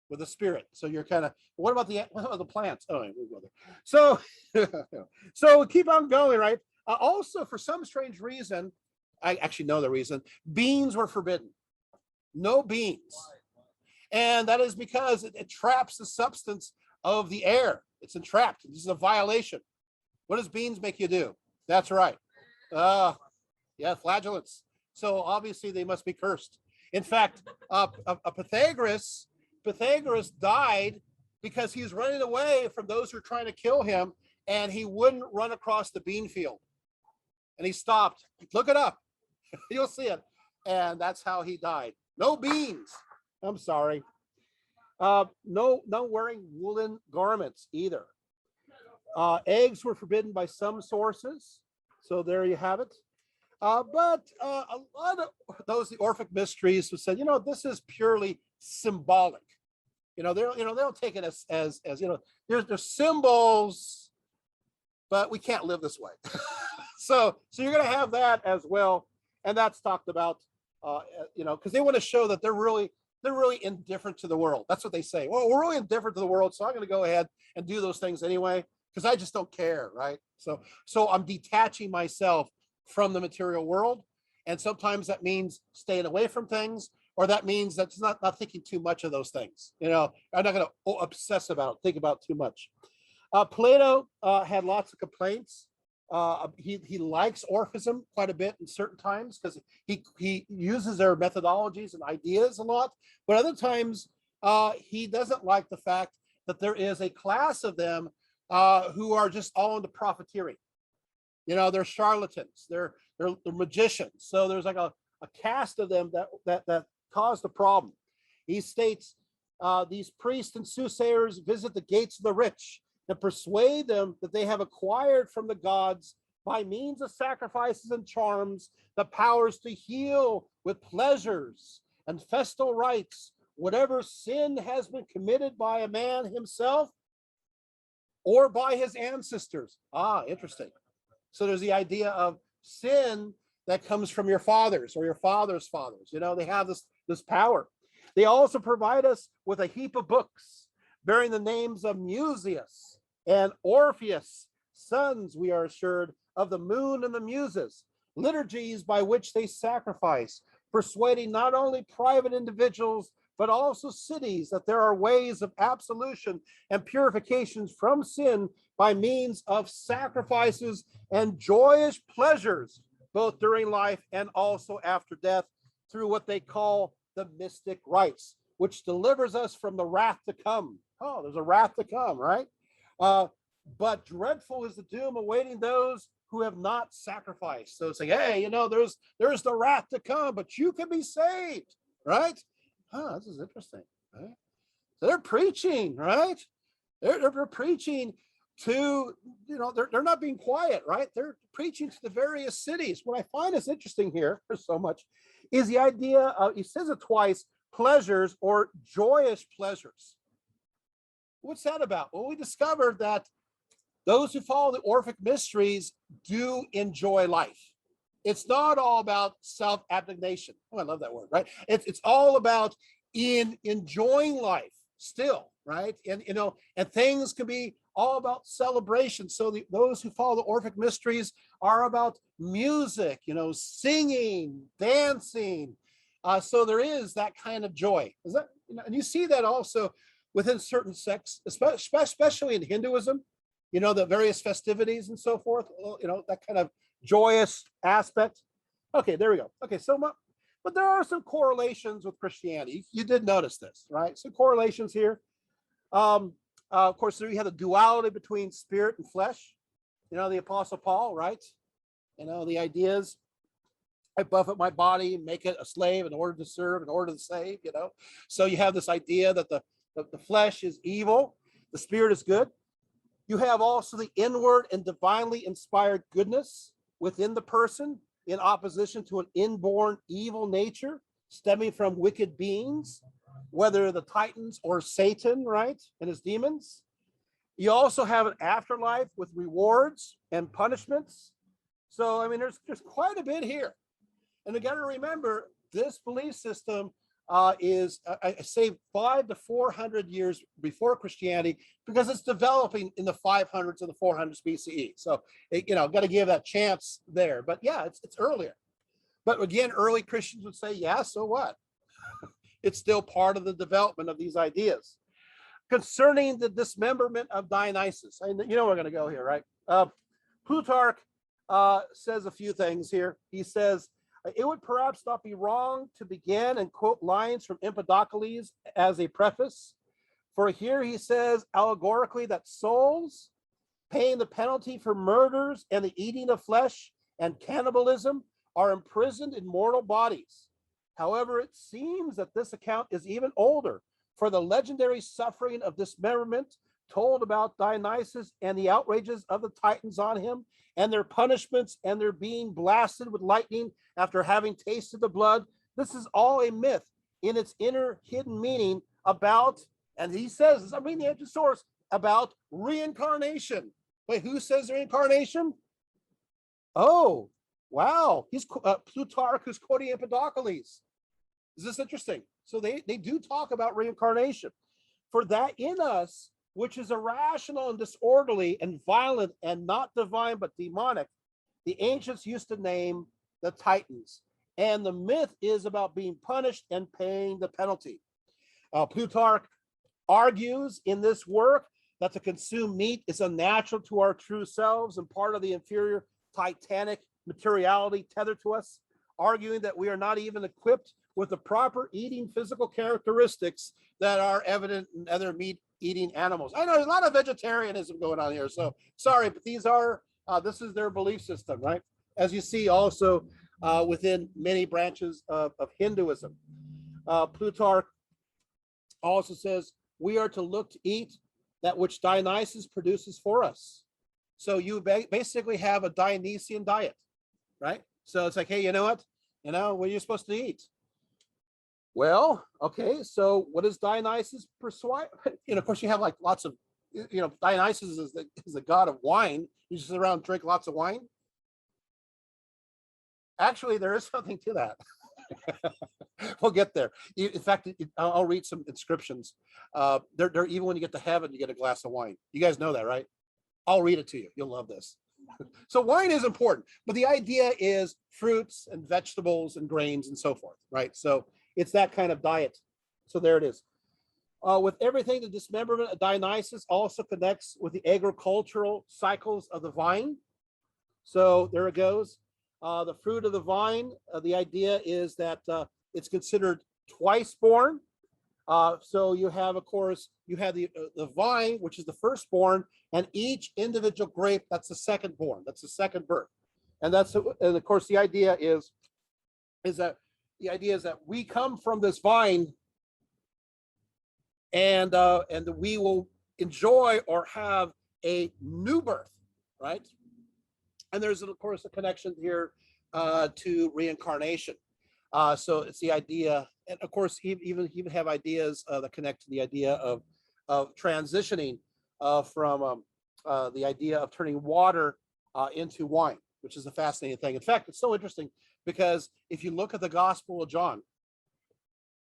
with a spirit. So you're kind of, what about the plants? Oh, we'll go there. So, so keep on going, right? Also, for some strange reason, I actually know the reason, beans were forbidden. No beans. And that is because it traps the substance of the air. It's entrapped. This is a violation. What does beans make you do? That's right. Yeah, flagellants. So obviously they must be cursed. In fact, Pythagoras died because he was running away from those who were trying to kill him, and he wouldn't run across the bean field. And he stopped. Look it up. You'll see it. And that's how he died. No beans. I'm sorry. No wearing woolen garments either. Eggs were forbidden by some sources. So there you have it. But a lot of those, the Orphic Mysteries, who said, this is purely symbolic. They'll take it as there's symbols, but we can't live this way. So you're going to have that as well. And that's talked about, because they want to show that they're really indifferent to the world. That's what they say. Well, we're really indifferent to the world, so I'm going to go ahead and do those things anyway, because I just don't care, right? So I'm detaching myself from the material world. And sometimes that means staying away from things, or that means that's not thinking too much of those things. I'm not going to obsess about it, think about too much. Plato had lots of complaints. He likes Orphism quite a bit in certain times because he uses their methodologies and ideas a lot, but other times he doesn't like the fact that there is a class of them who are just all into profiteering. They're charlatans, they're magicians. So there's like a caste of them that caused the problem. He states these priests and soothsayers visit the gates of the rich and persuade them that they have acquired from the gods by means of sacrifices and charms the powers to heal with pleasures and festal rites whatever sin has been committed by a man himself or by his ancestors. Interesting. So there's the idea of sin that comes from your fathers or your father's fathers. They have this power. They also provide us with a heap of books bearing the names of Museus and Orpheus, sons, we are assured, of the moon and the muses, liturgies by which they sacrifice, persuading not only private individuals, but also cities that there are ways of absolution and purifications from sin by means of sacrifices and joyous pleasures, both during life and also after death, through what they call the mystic rites, which delivers us from the wrath to come. Oh, there's a wrath to come, right? But dreadful is the doom awaiting those who have not sacrificed. So it's like, hey, there's the wrath to come, but you can be saved, right? This is interesting, right? So they're preaching, right? They're preaching to, they're not being quiet, right? They're preaching to the various cities. What I find is interesting here, there's so much, is the idea of, he says it twice, pleasures or joyous pleasures. What's that about? Well, we discovered that those who follow the Orphic Mysteries do enjoy life. It's not all about self-abnegation. Oh, I love that word, right? It's all about enjoying life still, right? And things can be all about celebration. So those who follow the Orphic Mysteries are about music, singing, dancing. So there is that kind of joy. Is that, and you see that also within certain sects, especially in Hinduism, the various festivities and so forth, that kind of joyous aspect. Okay, there we go. Okay, but there are some correlations with Christianity. You did notice this, right? Some correlations here. Of course, there you have the duality between spirit and flesh. You know, the Apostle Paul, right? You know, the ideas, I buffet my body and make it a slave in order to serve, in order to save, you know. So you have this idea that the flesh is evil, the spirit is good. You have also the inward and divinely inspired goodness within the person in opposition to an inborn evil nature stemming from wicked beings, whether the Titans or Satan, right, and his demons. You also have an afterlife with rewards and punishments. So, I mean, there's quite a bit here. And you got to remember, this belief system is, I say, 500 to 400 years before Christianity, because it's developing in the 500s and the 400s BCE. So, you know, got to give that chance there. But yeah, it's earlier. But again, early Christians would say, yeah, so what? It's still part of the development of these ideas. Concerning the dismemberment of Dionysus, you know we're going to go here, right? Plutarch says a few things here. He says, it would perhaps not be wrong to begin and quote lines from Empedocles as a preface. For here he says allegorically that souls paying the penalty for murders and the eating of flesh and cannibalism are imprisoned in mortal bodies. However, it seems that this account is even older, for the legendary suffering of dismemberment told about Dionysus and the outrages of the Titans on him and their punishments and their being blasted with lightning after having tasted the blood. This is all a myth in its inner hidden meaning about, and he says, I'm reading the ancient source, about reincarnation. Wait, who says reincarnation? Oh, wow. He's Plutarch, who's quoting Empedocles. Is this interesting? So they do talk about reincarnation. For that in us, which is irrational and disorderly and violent and not divine but demonic, the ancients used to name the Titans. And the myth is about being punished and paying the penalty. Plutarch argues in this work that to consume meat is unnatural to our true selves and part of the inferior titanic materiality tethered to us, arguing that we are not even equipped with the proper eating physical characteristics that are evident in other meat-eating animals. I know there's a lot of vegetarianism going on here, so sorry, but these are, this is their belief system, right? As you see also within many branches of Hinduism. Plutarch also says, we are to look to eat that which Dionysus produces for us. So you basically have a Dionysian diet, right? So it's like, hey, you know what? You know, what are you supposed to eat? Well, okay, so what does Dionysus persuade? You know, of course, you have like lots of, you know, Dionysus is the god of wine. You just sit around and drink lots of wine. Actually, there is something to that. We'll get there. In fact, I'll read some inscriptions. They're even when you get to heaven, you get a glass of wine. You guys know that, right? I'll read it to you. You'll love this. So wine is important, but the idea is fruits and vegetables and grains and so forth, right? So it's that kind of diet. So there it is. With everything, the dismemberment of Dionysus also connects with the agricultural cycles of the vine. So there it goes. The fruit of the vine, the idea is that it's considered twice born. So you have, of course, you have the vine, which is the firstborn, and each individual grape, that's the second born. That's the second birth. And that's, and of course, the idea is that we come from this vine, and we will enjoy or have a new birth, right? And there's, of course, a connection here to reincarnation. So it's the idea, and of course, even have ideas that connect to the idea of transitioning from the idea of turning water into wine, which is a fascinating thing. In fact, it's so interesting because if you look at the Gospel of John,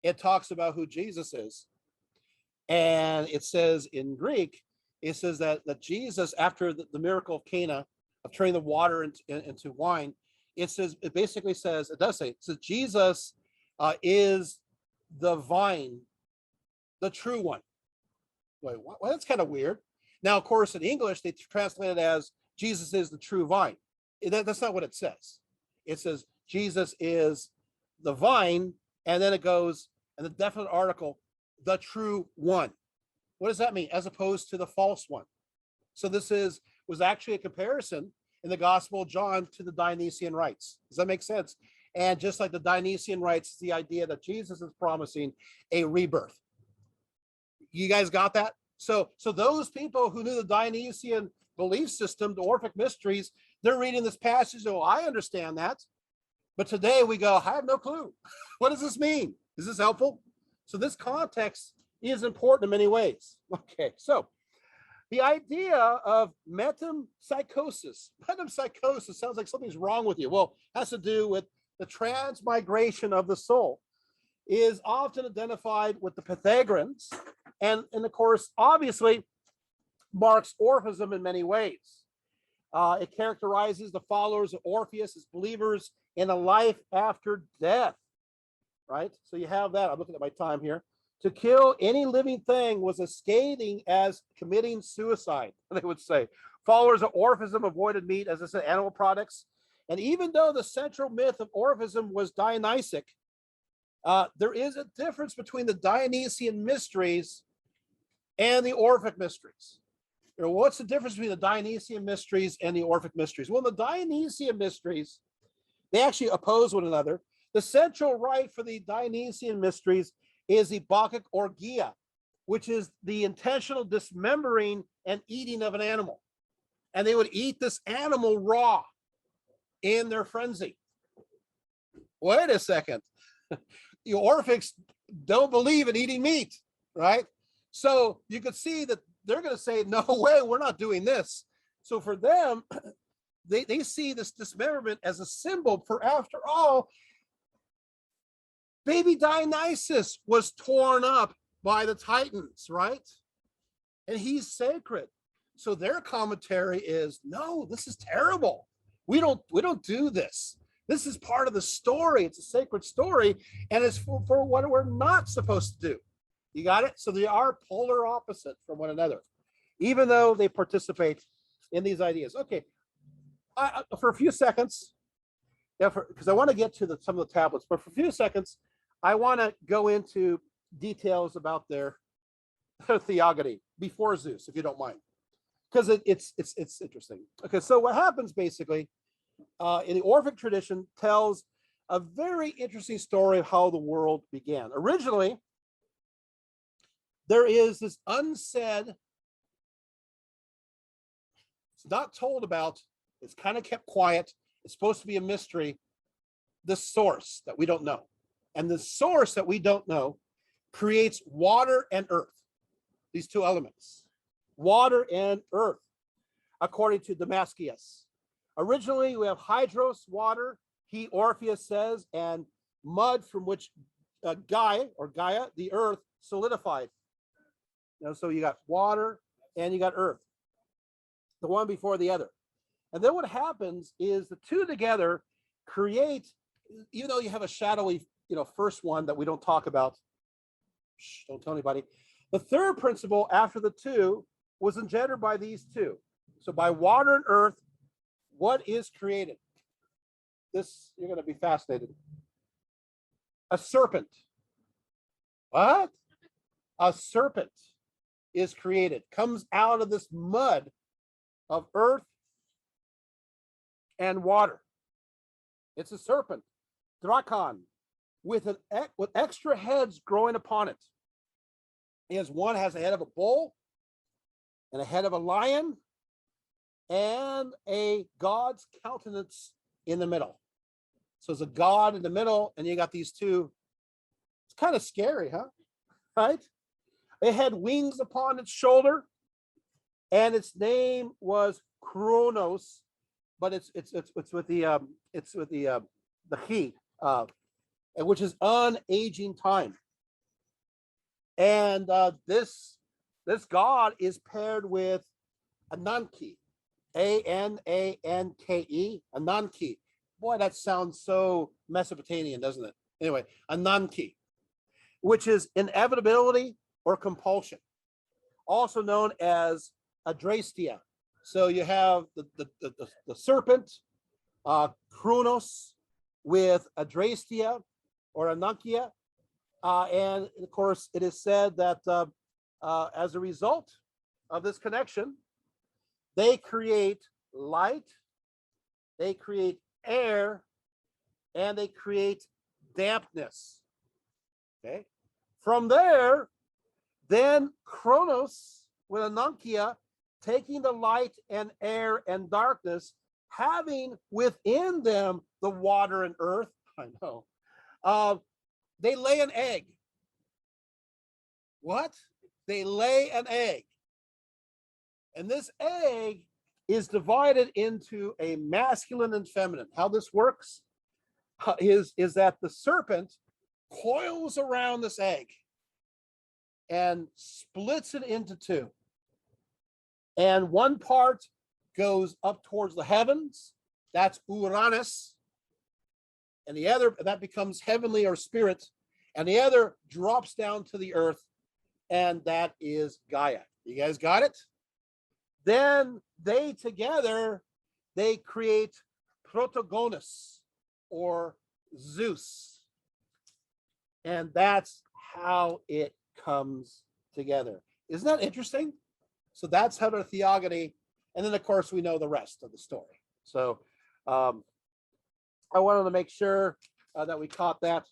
it talks about who Jesus is. And it says in Greek, it says that Jesus, after the miracle of Cana, of turning the water into wine, it basically says, it does say, it says Jesus is the vine, the true one. Wait, well, that's kind of weird. Now, of course, in English, they translate it as Jesus is the true vine. That's not what it says. It says Jesus is the vine, and then it goes, and the definite article, the true one. What does that mean? As opposed to the false one. So this was actually a comparison in the Gospel of John to the Dionysian rites. Does that make sense? And just like the Dionysian rites, the idea that Jesus is promising a rebirth. You guys got that? So those people who knew the Dionysian belief system, the Orphic Mysteries, they're reading this passage. Oh, I understand that. But today we go, I have no clue. What does this mean? Is this helpful? So this context is important in many ways. Okay, so the idea of metempsychosis. Metempsychosis sounds like something's wrong with you. Well, it has to do with the transmigration of the soul, is often identified with the Pythagoreans, and of course, obviously, marks Orphism in many ways. It characterizes the followers of Orpheus as believers in a life after death, right? So you have that. I'm looking at my time here. To kill any living thing was as scathing as committing suicide, they would say. Followers of Orphism avoided meat, as I said, animal products. And even though the central myth of Orphism was Dionysic, there is a difference between the Dionysian mysteries and the Orphic mysteries. What's the difference between the Dionysian mysteries and the Orphic mysteries? Well, the Dionysian mysteries, they actually oppose one another. The central rite for the Dionysian mysteries is the Bacchic orgia, which is the intentional dismembering and eating of an animal. And they would eat this animal raw in their frenzy. Wait a second. The Orphics don't believe in eating meat, right? So you could see that they're going to say, no way, we're not doing this. So for them, they see this dismemberment as a symbol for, after all, baby Dionysus was torn up by the Titans, right? And he's sacred. So their commentary is, no, this is terrible. We don't do this. This is part of the story. It's a sacred story, and it's for what we're not supposed to do. You got it? So they are polar opposite from one another, even though they participate in these ideas. Okay, for a few seconds, because I want to get to some of the tablets, but for a few seconds, I want to go into details about their theogony before Zeus, if you don't mind, because it's interesting. Okay, so what happens basically in the Orphic tradition tells a very interesting story of how the world began. Originally, there is this unsaid, it's not told about, it's kind of kept quiet, it's supposed to be a mystery, the source that we don't know. And the source that we don't know creates water and earth, these two elements, water and earth, according to Damascus. Originally, we have hydros, water, he, Orpheus says, and mud from which Gaia, the earth, solidified. So you got water and you got earth, the one before the other. And then what happens is the two together create, even though you have a shadowy, first one that we don't talk about, don't tell anybody. The third principle after the two was engendered by these two. So by water and earth, what is created? This, you're going to be fascinated. A serpent. What? A serpent is created, comes out of this mud of earth and water. It's a serpent, Drakon, with extra heads growing upon it. One has a head of a bull and a head of a lion and a god's countenance in the middle. So there's a god in the middle, and you got these two. It's kind of scary, huh? Right? It had wings upon its shoulder, and its name was Kronos, but it's with the he, which is unaging time. And this god is paired with Ananke, Ananke, Ananke. Boy, that sounds so Mesopotamian, doesn't it? Anyway, Ananke, which is inevitability or compulsion, also known as Adrastia. So you have the serpent, Kronos, with Adrastia or Anankia. And of course, it is said that as a result of this connection, they create light, they create air, and they create dampness. Okay. From there, then Kronos with Anankia, taking the light and air and darkness, having within them the water and earth. I know. They lay an egg. What? They lay an egg. And this egg is divided into a masculine and feminine. How this works is that the serpent coils around this egg and splits it into two. And one part goes up towards the heavens. That's Uranus. And the other, that becomes heavenly or spirit. And the other drops down to the earth. And that is Gaia. You guys got it? Then they together, they create Protagonus or Zeus. And that's how it comes together. Isn't that interesting? So that's how the theogony, and then of course we know the rest of the story. So I wanted to make sure that we caught that.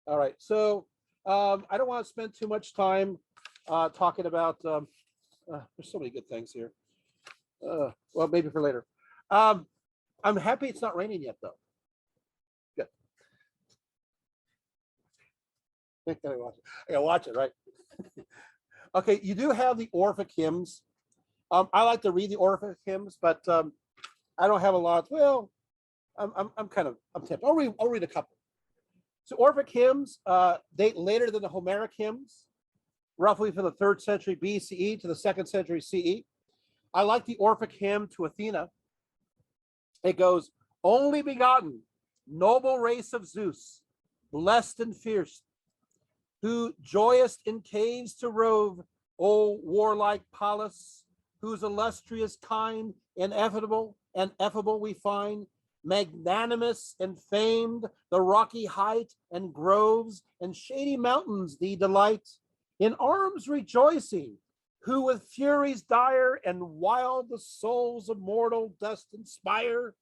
All right, so I don't want to spend too much time talking about, there's so many good things here. Well, maybe for later. I'm happy it's not raining yet though. Good. I gotta watch it, right? Okay, you do have the Orphic Hymns. I like to read the Orphic Hymns, but I don't have a lot. Well, I'm tempted. I'll read a couple. So Orphic Hymns date later than the Homeric hymns, roughly from the 3rd century BCE to the 2nd century CE. I like the Orphic hymn to Athena. It goes, "Only begotten, noble race of Zeus, blessed and fierce, who joyous in caves to rove, O warlike Pallas, whose illustrious kind, ineffable and effable we find, magnanimous and famed, the rocky height and groves and shady mountains thee delight, in arms rejoicing, who with furies dire and wild the souls of mortal dost inspire,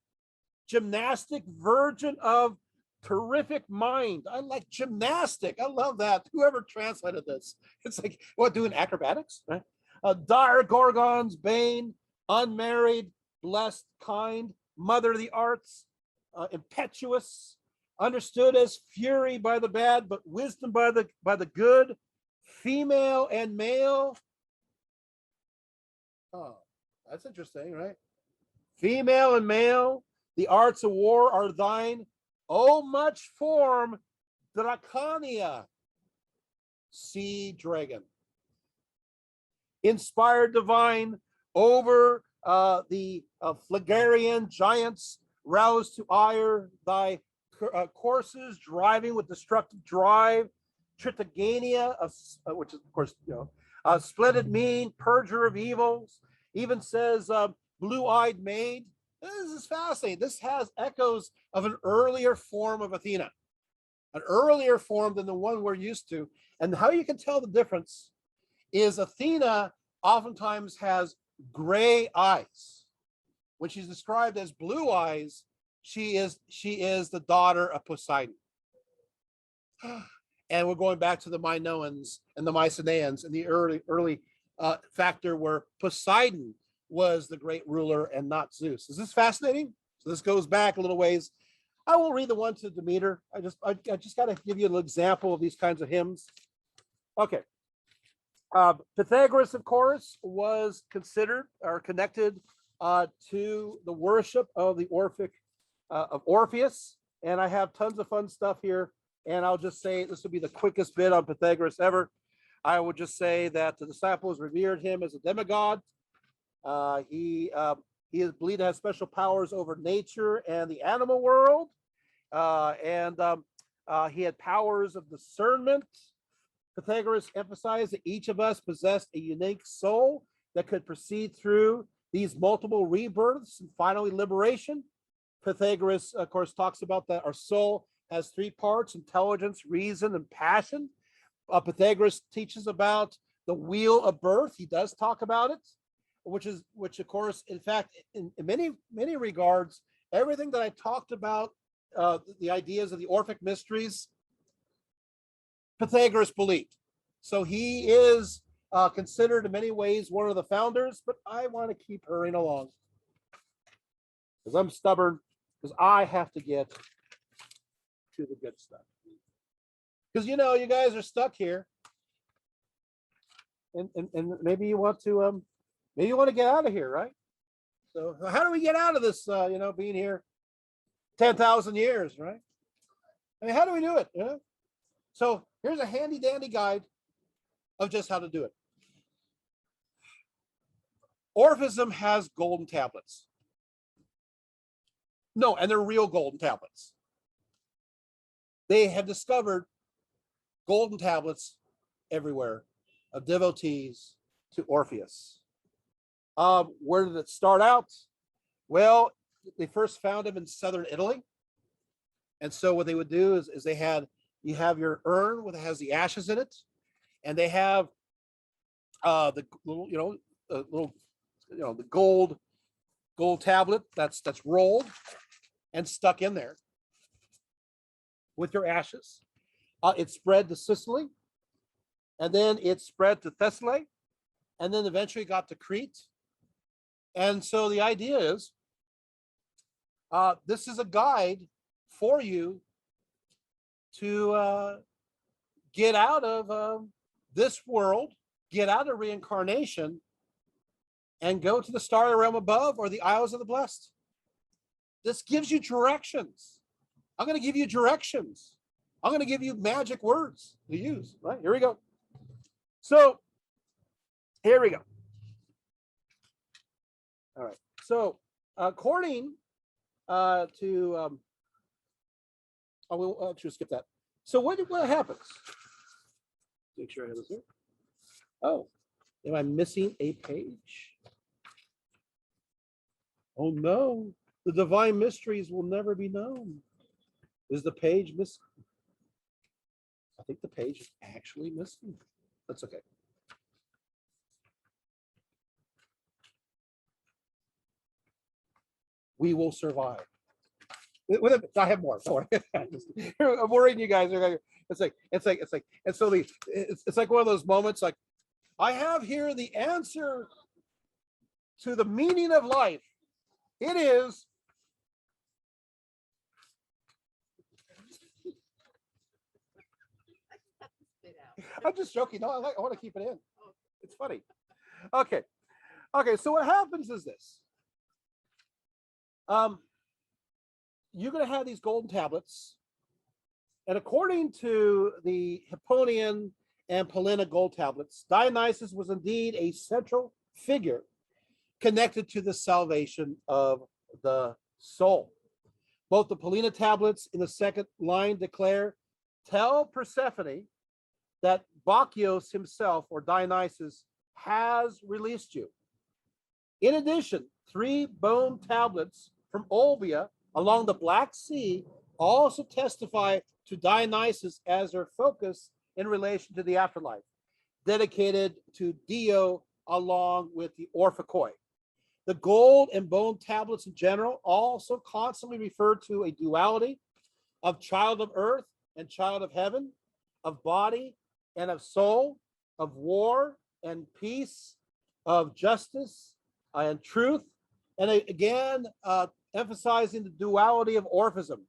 gymnastic virgin of terrific mind." I like gymnastic. I love that. Whoever translated this, it's like, what, doing acrobatics, right? Dire Gorgon's bane, unmarried, blessed, kind, mother of the arts, impetuous, understood as fury by the bad, but wisdom by the good, female and male. Oh, that's interesting, right? Female and male, the arts of war are thine. Oh, much form, Draconia, sea dragon. Inspired divine, over the Phlegarian giants, roused to ire, thy courses driving with destructive drive, Tritagania, which is of course, splendid mean, purger of evils, even says blue-eyed maid. This is fascinating. This has echoes of an earlier form of Athena, an earlier form than the one we're used to. And how you can tell the difference is Athena oftentimes has gray eyes. When she's described as blue eyes, she is the daughter of Poseidon. And we're going back to the Minoans and the Mycenaeans and the early factor where Poseidon was the great ruler and not Zeus. Is this fascinating? So this goes back a little ways. I won't read the one to Demeter. I just got to give you an example of these kinds of hymns. Okay. Pythagoras, of course, was considered or connected to the worship of the Orphic of Orpheus, and I have tons of fun stuff here. And I'll just say this will be the quickest bit on Pythagoras ever. I would just say that the disciples revered him as a demigod. He is believed to have special powers over nature and the animal world, and he had powers of discernment. Pythagoras emphasized that each of us possessed a unique soul that could proceed through these multiple rebirths and finally liberation. Pythagoras, of course, talks about that our soul has 3 parts: intelligence, reason, and passion. Pythagoras teaches about the wheel of birth. He does talk about it, which of course, in fact, in many regards, everything that I talked about, the ideas of the Orphic Mysteries, Pythagoras believed. So he is considered in many ways one of the founders, but I want to keep hurrying along because I'm stubborn, because I have to get to the good stuff. Because you guys are stuck here, and maybe you want to get out of here, right? So how do we get out of this? Being here 10,000 years, right? I mean, how do we do it? So here's a handy dandy guide of just how to do it. Orphism has golden tablets. No, and they're real golden tablets. They have discovered golden tablets everywhere of devotees to Orpheus. Where did it start out? Well, they first found him in southern Italy. And so what they would do is you have your urn that has the ashes in it, and they have the little, the gold tablet that's rolled and stuck in there with your ashes. It spread to Sicily, and then it spread to Thessaly, and then eventually got to Crete. And so the idea is, this is a guide for you to get out of this world, get out of reincarnation, and go to the starry realm above or the Isles of the Blessed. This gives you directions. I'm going to give you directions. I'm going to give you magic words to use, right? Here we go. So, here we go. All right. So, according to, I'll just skip that. So, what happens? Make sure I have this here. Oh, am I missing a page? Oh no, the divine mysteries will never be known. Is the page missing? I think the page is actually missing. That's okay. We will survive. I have more. Don't worry. I'm worrying you guys. It's like, and so it's like one of those moments. Like, I have here the answer to the meaning of life. It is. I'm just joking. No, I want to keep it in. It's funny. Okay. So what happens is this. You're going to have these golden tablets, and according to the Eponian and Paulina gold tablets, Dionysius was indeed a central figure connected to the salvation of the soul. Both the Paulina tablets in the second line declare, tell Persephone that Bacchus himself, or Dionysus, has released you. In addition, 3 bone tablets from Olbia along the Black Sea also testify to Dionysus as their focus in relation to the afterlife, dedicated to Dio along with the Orphikoi. The gold and bone tablets in general also constantly refer to a duality of child of earth and child of heaven, of body and of soul, of war and peace, of justice and truth, and again, emphasizing the duality of Orphism.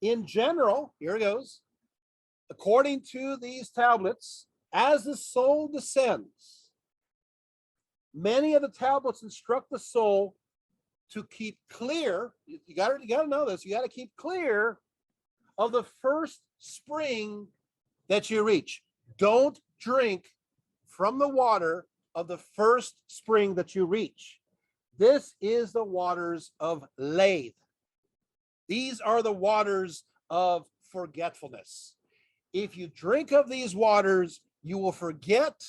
In general, here it goes, according to these tablets, as the soul descends, many of the tablets instruct the soul to keep clear. You got to know this. You got to keep clear of the first spring that you reach. Don't drink from the water of the first spring that you reach. This is the waters of Lethe. These are the waters of forgetfulness. If you drink of these waters, you will forget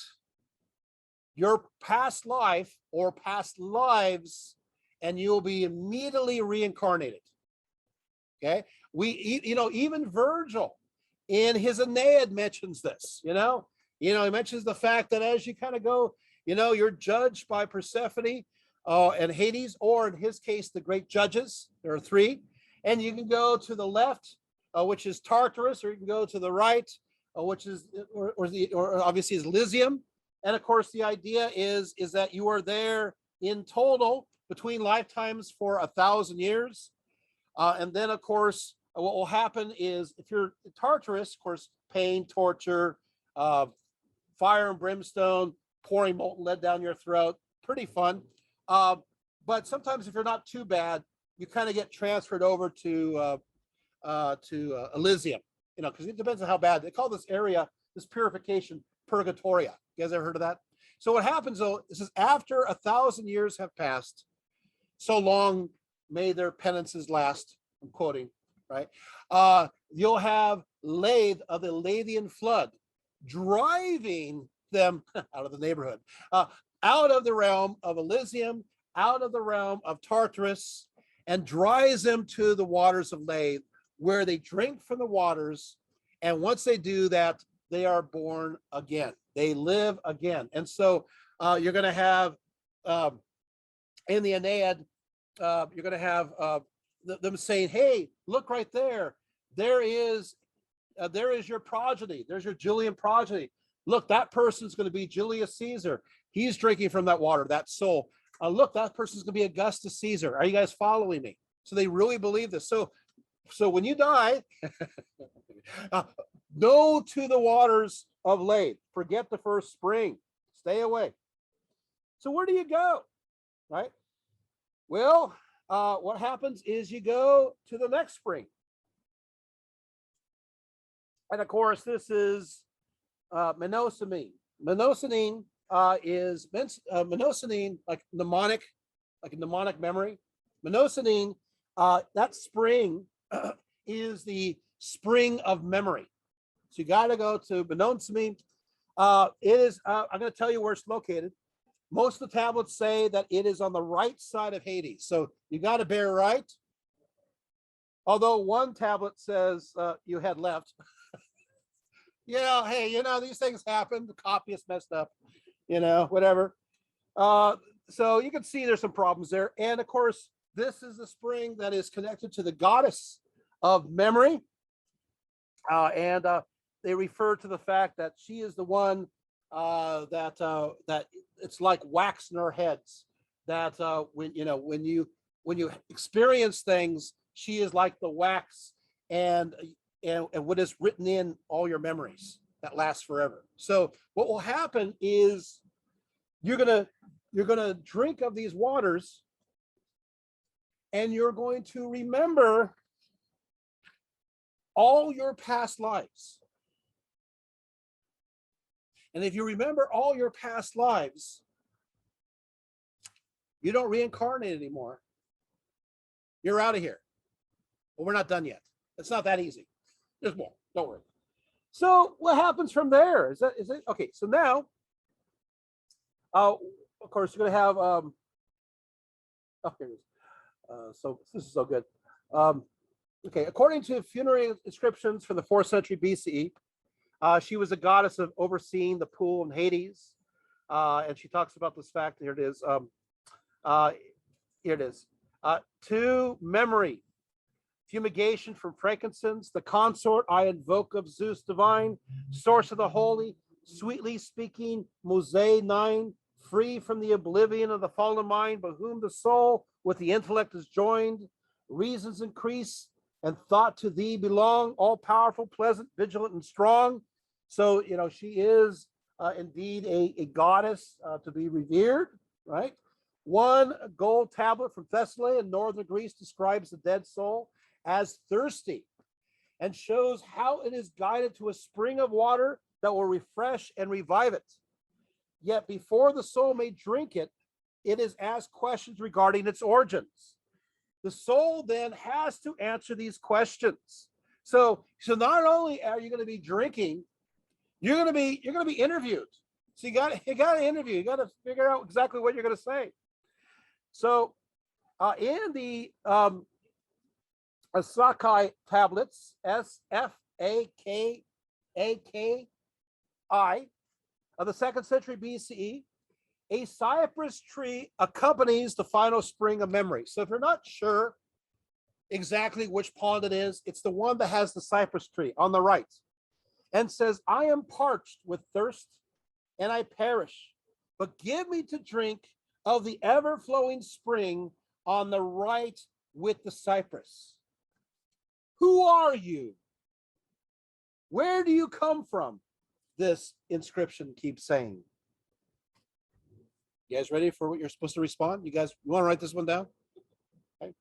your past life or past lives, and you'll be immediately reincarnated. Okay, even Virgil in his Aeneid mentions this. He mentions the fact that as you kind of go, you're judged by Persephone and Hades, or in his case, the great judges. There are three. And you can go to the left, which is Tartarus, or you can go to the right, which is, or obviously is Elysium. And of course, the idea is that you are there in total between lifetimes for 1,000 years. And then, of course, what will happen is if you're Tartarus, of course, pain, torture, fire and brimstone, pouring molten lead down your throat, pretty fun. But sometimes if you're not too bad, you kind of get transferred over to Elysium, because it depends on how bad. They call this area, this purification, Purgatoria. You guys ever heard of that? So what happens, though, this is after 1,000 years have passed, so long may their penances last. I'm quoting, right? You'll have Lethe of the Lethean flood driving them out of the neighborhood, out of the realm of Elysium, out of the realm of Tartarus, and drives them to the waters of Lethe, where they drink from the waters. And once they do that, they are born again. They live again. And so you're going to have, in the Aeneid, you're going to have them saying, hey, look right there. There is your progeny. There's your Julian progeny. Look, that person's going to be Julius Caesar. He's drinking from that water, that soul. Look, that person's going to be Augustus Caesar. Are you guys following me? So they really believe this. So when you die, go to the waters of Lethe. Forget the first spring. Stay away. So where do you go? Right? Well, what happens is you go to the next spring. And of course, this is Mnemosyne. Mnemosyne is Mnemosyne, like a mnemonic memory. Mnemosyne, that spring is the spring of memory. So you got to go to Mnemosyne. It is, I'm going to tell you where it's located. Most of the tablets say that it is on the right side of Hades. So you got to bear right. Although one tablet says you head left. Hey, these things happen. The copyist messed up, whatever. So you can see there's some problems there. And of course, this is the spring that is connected to the goddess of memory. And they refer to the fact that she is the one that it's like wax in our heads. That when you experience things, she is like the wax and what is written in all your memories that lasts forever. So what will happen is you're gonna drink of these waters, and you're going to remember all your past lives. And if you remember all your past lives, you don't reincarnate anymore. You're out of here. Well, we're not done yet. It's not that easy. There's more. Don't worry. So what happens from there? Is it okay? So now, of course, you're going to have. Oh, here it is. So this is so good. Okay, according to funerary inscriptions from the 4th century BCE, she was a goddess of overseeing the pool in Hades, and she talks about this fact. Here it is. Here it is. To memory, fumigation from frankincense, the consort I invoke of Zeus divine, source of the holy, sweetly speaking, Mosaic 9, free from the oblivion of the fallen mind, by whom the soul with the intellect is joined, reasons increase, and thought to thee belong, all powerful, pleasant, vigilant, and strong. So, she is indeed a goddess to be revered, right? One gold tablet from Thessaly in northern Greece describes the dead soul as thirsty and shows how it is guided to a spring of water that will refresh and revive it. Yet before the soul may drink it, it is asked questions regarding its origins. The soul then has to answer these questions. So not only are you going to be drinking, you're going to be interviewed. So you got to interview. You got to figure out exactly what you're going to say. So in the Sakai tablets, SFAKAKI, of the 2nd century BCE, a cypress tree accompanies the final spring of memory. So if you're not sure exactly which pond it is, it's the one that has the cypress tree on the right and says, I am parched with thirst and I perish, but give me to drink of the ever-flowing spring on the right with the cypress. Who are you? Where do you come from? This inscription keeps saying. You guys ready for what you're supposed to respond? You want to write this one down? Okay.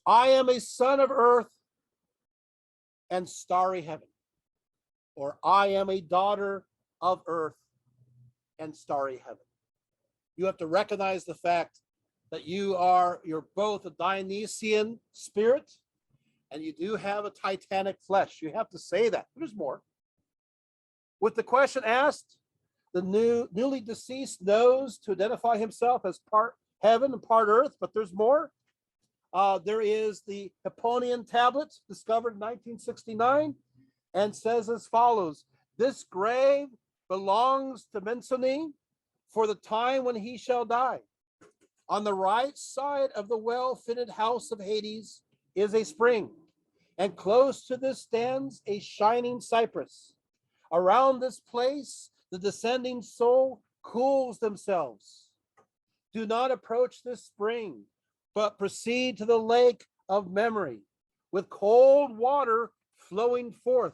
I am a son of earth and starry heaven. Or I am a daughter of earth and starry heaven. You have to recognize the fact that you're both a Dionysian spirit and you do have a titanic flesh. You have to say that. There's more. With the question asked, the newly deceased knows to identify himself as part heaven and part earth, but there's more. There is the Eponian Tablets discovered in 1969 and says as follows: this grave belongs to Mensone for the time when he shall die. On the right side of the well-fitted house of Hades is a spring, and close to this stands a shining cypress. Around this place, the descending soul cools themselves. Do not approach this spring, but proceed to the lake of memory, with cold water flowing forth.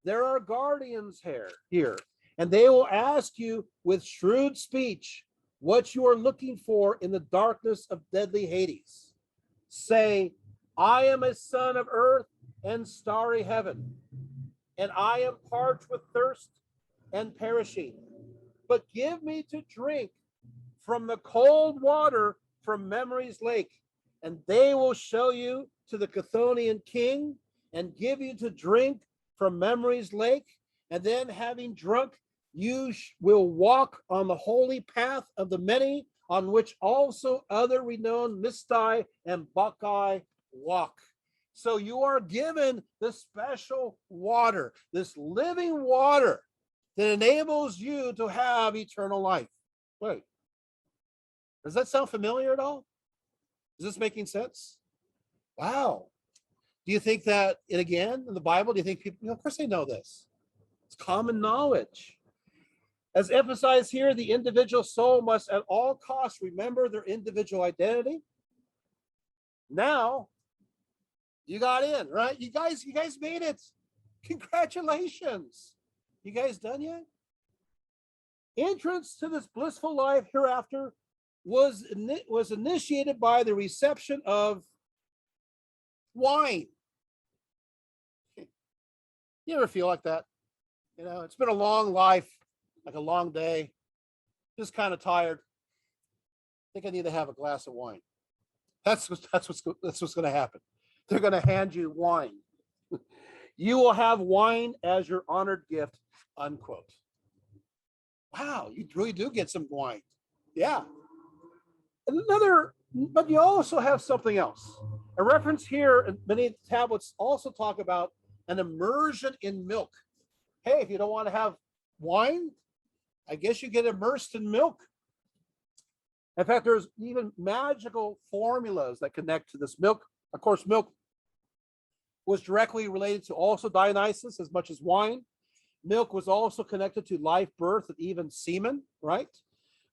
There are guardians here, and they will ask you with shrewd speech what you are looking for in the darkness of deadly Hades. Say, I am a son of earth and starry heaven, and I am parched with thirst and perishing. But give me to drink from the cold water from memory's lake, and they will show you to the Chthonian king and give you to drink from memory's lake. And then, having drunk, you will walk on the holy path of the many, on which also other renowned Mysti and Bacchae walk. So you are given this special water, this living water that enables you to have eternal life. Wait, does that sound familiar at all? Is this making sense? Wow. Do you think that, in the Bible, do you think people, of course they know this. It's common knowledge. As emphasized here, the individual soul must at all costs remember their individual identity. Now, you got in, right? You guys made it. Congratulations. You guys done yet? Entrance to this blissful life hereafter was initiated by the reception of wine. You ever feel like that? It's been a long life, like a long day, just kind of tired. I think I need to have a glass of wine. That's what's going to happen. They're going to hand you wine. You will have wine as your honored gift, unquote. Wow, you really do get some wine. Yeah. But you also have something else. A reference here, and many tablets also talk about an immersion in milk. Hey, if you don't want to have wine, I guess you get immersed in milk. In fact, there's even magical formulas that connect to this milk. Of course, milk was directly related to also Dionysus as much as wine. Milk was also connected to life, birth, and even semen, right?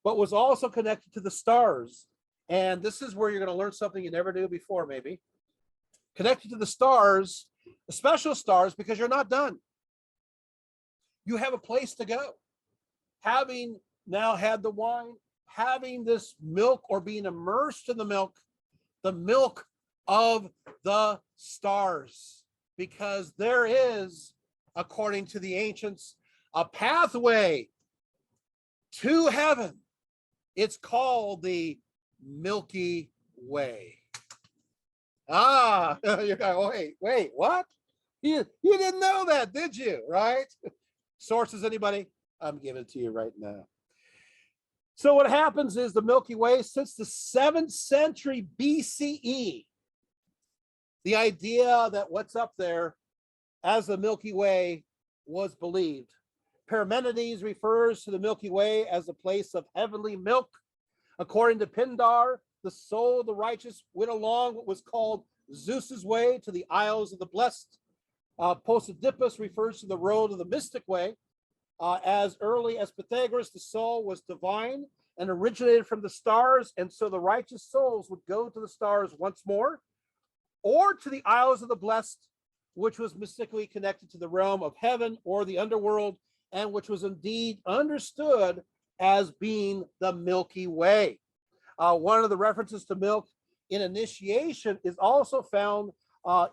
But was also connected to the stars. And this is where you're going to learn something you never knew before, maybe. Connected to the stars, the special stars, because you're not done. You have a place to go. Having now had the wine, having this milk or being immersed in the milk of the stars, because there is, according to the ancients, a pathway to heaven. It's called the Milky Way. You're going, wait, what? You didn't know that, did you? Right? Sources, anybody? I'm giving it to you right now. So what happens is the Milky Way, since the 7th century BCE, the idea that what's up there as the Milky Way was believed. Parmenides refers to the Milky Way as a place of heavenly milk. According to Pindar, the soul of the righteous went along what was called Zeus's way to the Isles of the Blessed. Posidippus refers to the road of the mystic way. As early as Pythagoras, the soul was divine and originated from the stars, and so the righteous souls would go to the stars once more, or to the Isles of the Blessed, which was mystically connected to the realm of heaven or the underworld, and which was indeed understood as being the Milky Way. One of the references to milk in initiation is also found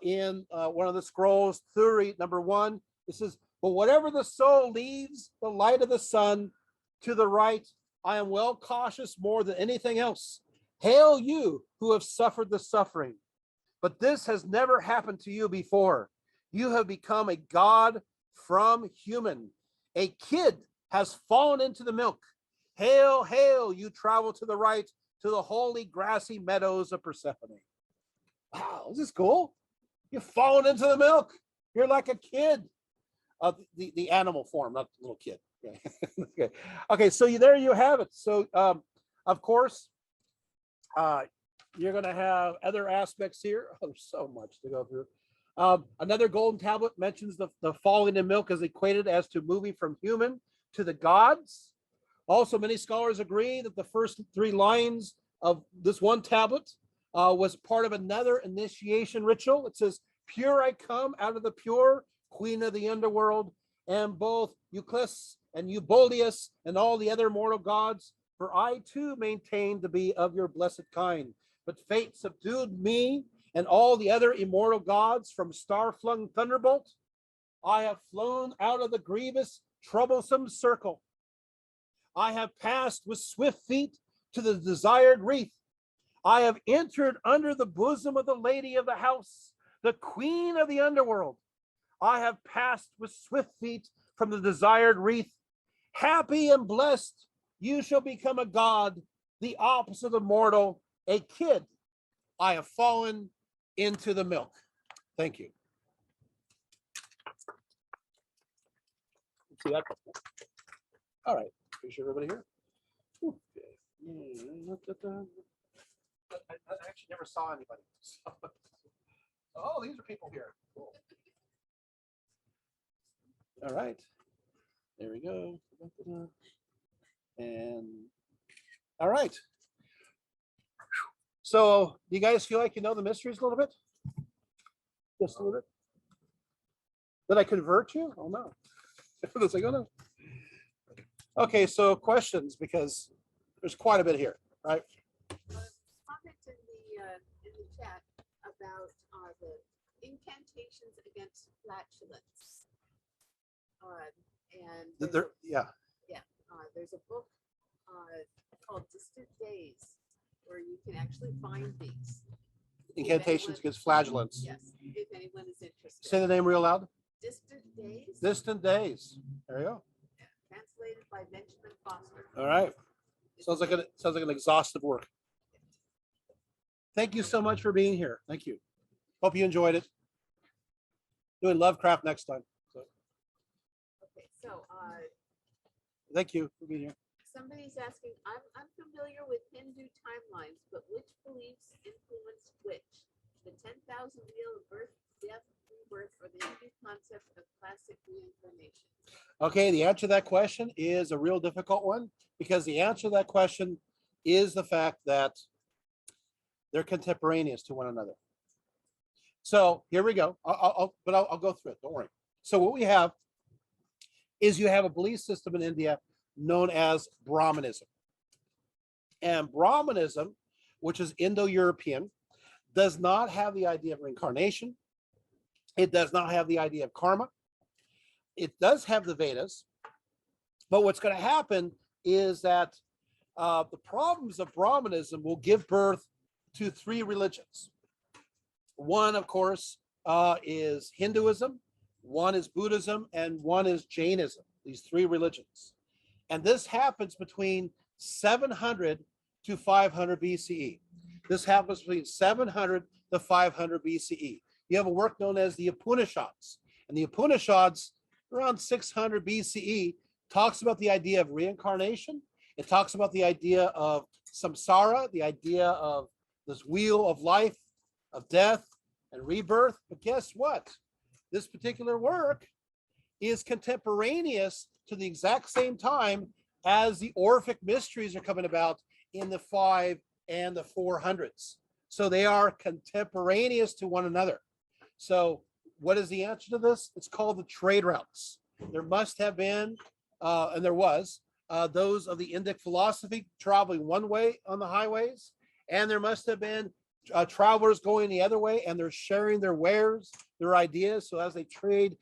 in one of the scrolls, Theory number 1. It says, but whatever the soul leaves the light of the sun to the right, I am well cautious more than anything else. Hail you who have suffered the suffering. But this has never happened to you before. You have become a god from human. A kid has fallen into the milk. Hail, hail, you travel to the right, to the holy grassy meadows of Persephone. Wow, is this cool? You've fallen into the milk. You're like a kid. The animal form, not the little kid. Okay. Okay, so there you have it. So, of course, you're going to have other aspects here. Oh, there's so much to go through. Another golden tablet mentions the falling in milk is equated as to moving from human to the gods. Also, many scholars agree that the first 3 lines of this one tablet was part of another initiation ritual. It says, pure I come out of the pure, queen of the underworld, and both Euclid and Euboldius and all the other mortal gods, for I too maintain to be of your blessed kind. But fate subdued me and all the other immortal gods from star-flung thunderbolt. I have flown out of the grievous, troublesome circle. I have passed with swift feet to the desired wreath. I have entered under the bosom of the lady of the house, the queen of the underworld. I have passed with swift feet from the desired wreath. Happy and blessed, you shall become a god, the opposite of mortal, a kid. I have fallen into the milk. Thank you. See that? All right. Is everybody here? Okay. I actually never saw anybody. Oh, these are people here. Cool. All right. There we go. And all right. So, do you guys feel like you know the mysteries a little bit? Just a little bit? Did I convert you? Oh, no. Was I gonna? Okay, so questions, because there's quite a bit here, right? Comment in the chat about the incantations against flatulence. There's a book called Distant Days where you can actually find these. Incantations against flagellants. Yes, if anyone is interested. Say the name real loud. Distant Days. Distant Days. There you go. Yeah, translated by Benjamin Foster. All right. Sounds like an exhaustive work. Thank you so much for being here. Thank you. Hope you enjoyed it. Doing Lovecraft next time. Okay, so thank you for being here. Somebody's asking, I'm unfamiliar with Hindu timelines, but which beliefs influenced which? The 10,000 wheel of birth, death, rebirth, or the Hindu concept of classic reincarnation? Okay, the answer to that question is a real difficult one, because the answer to that question is the fact that they're contemporaneous to one another. So here we go. I'll go through it. Don't worry. So what we have is you have a belief system in India known as Brahmanism. And Brahmanism, which is Indo-European, does not have the idea of reincarnation. It does not have the idea of karma. It does have the Vedas. But what's going to happen is that the problems of Brahmanism will give birth to 3 religions. One, of course, is Hinduism, one is Buddhism, and one is Jainism, these 3 religions. And this happens between 700 to 500 BCE. This happens between 700 to 500 BCE. You have a work known as the Upanishads. And the Upanishads, around 600 BCE, talks about the idea of reincarnation. It talks about the idea of samsara, the idea of this wheel of life, of death and rebirth. But guess what? This particular work is contemporaneous to the exact same time as the Orphic Mysteries are coming about in the 5 and the 400s. So they are contemporaneous to one another. So what is the answer to this? It's called the trade routes. There must have been, and there was, those of the Indic philosophy traveling one way on the highways, and there must have been travelers going the other way, and they're sharing their wares, their ideas. So as they trade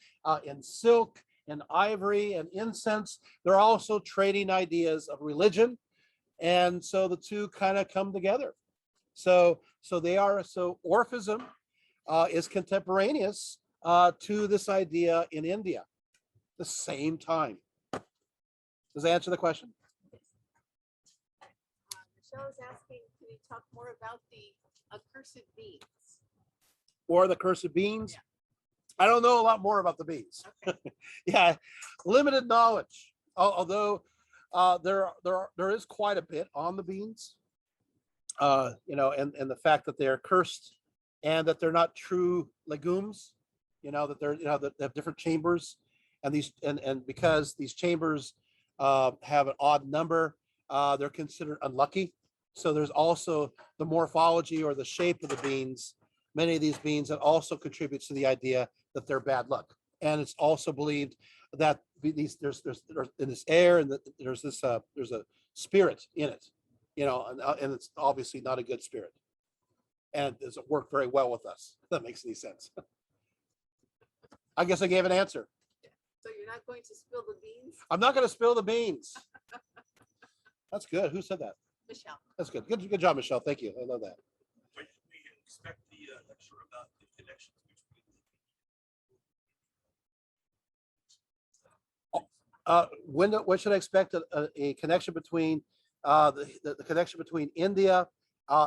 in silk and ivory and incense, they're also trading ideas of religion. And so the two kind of come together. So Orphism is contemporaneous to this idea in India, the same time. Does that answer the question? Michelle is asking, can you talk more about the accursed beings? Or the cursed beings? Yeah. I don't know a lot more about the beings. Okay. Yeah, limited knowledge. Although there is quite a bit on the beings. You know, and the fact that they're cursed and that they're not true legumes. You know, that they're, you know, that they have different chambers, and these and because these chambers have an odd number, they're considered unlucky. So there's also the morphology or the shape of the beans, many of these beans, that also contributes to the idea that they're bad luck. And it's also believed that these there's in this air, and there's a spirit in it, you know, and it's obviously not a good spirit, and it doesn't work very well with us. If that makes any sense. I guess I gave an answer. So you're not going to spill the beans? I'm not going to spill the beans. That's good. Who said that? Michelle. That's good. Good job, Michelle. Thank you. I love that. When should we expect the lecture about the connections between When should I expect a connection between the connection between India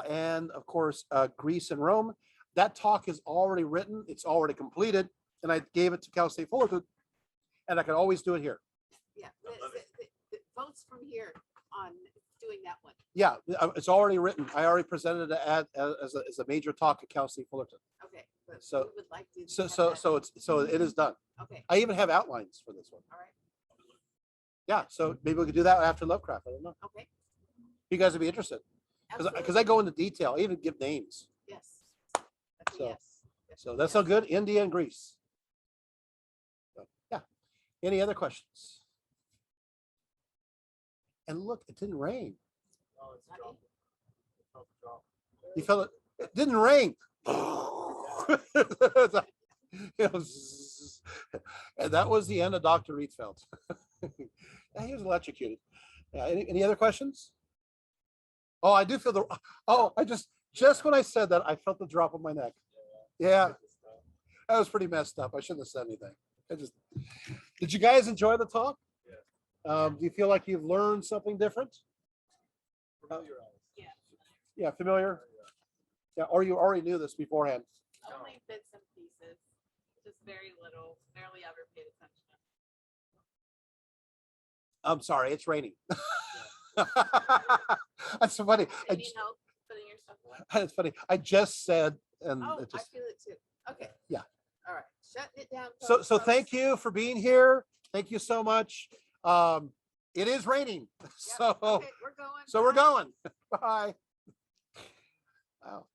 and, of course, Greece and Rome? That talk is already written. It's already completed, and I gave it to Cal State Fullerton, and I can always do it here. Yeah, the votes from here on doing that one. Yeah, it's already written. I already presented it as a major talk at Cal State Fullerton. Okay. But So- we would like to have that. So it is done. Okay, I even have outlines for this one. all right, Yeah, so maybe we could do that after Lovecraft. I don't know. okay. You guys would be interested because Absolutely. I go into detail. I even give names. Yes. That's a So- yes. So that's all good. India and Greece. So, yeah. Any other questions? And look, it didn't rain. You felt it? It didn't rain. It was- and that was the end of Dr. Rietveld. Yeah, he was electrocuted. Yeah, any other questions? Oh, I do feel the. Oh, I just when I said that, I felt the drop on my neck. Yeah, that was pretty messed up. I shouldn't have said anything. Did you guys enjoy the talk? Do you feel like you've learned something different? Yeah. Yeah, familiar? Yeah, or you already knew this beforehand? Only bits and pieces, just very little, barely ever paid attention. I'm sorry, it's raining. That's so funny. Do you need help putting your stuff away? It's funny. I just said, and Oh, it I just. feel it too. Okay. Yeah. All right, shutting it down. So folks. thank you for being here. Thank you so much. It is raining, Yep, so okay, we're going. we're Bye. going. Bye. Wow.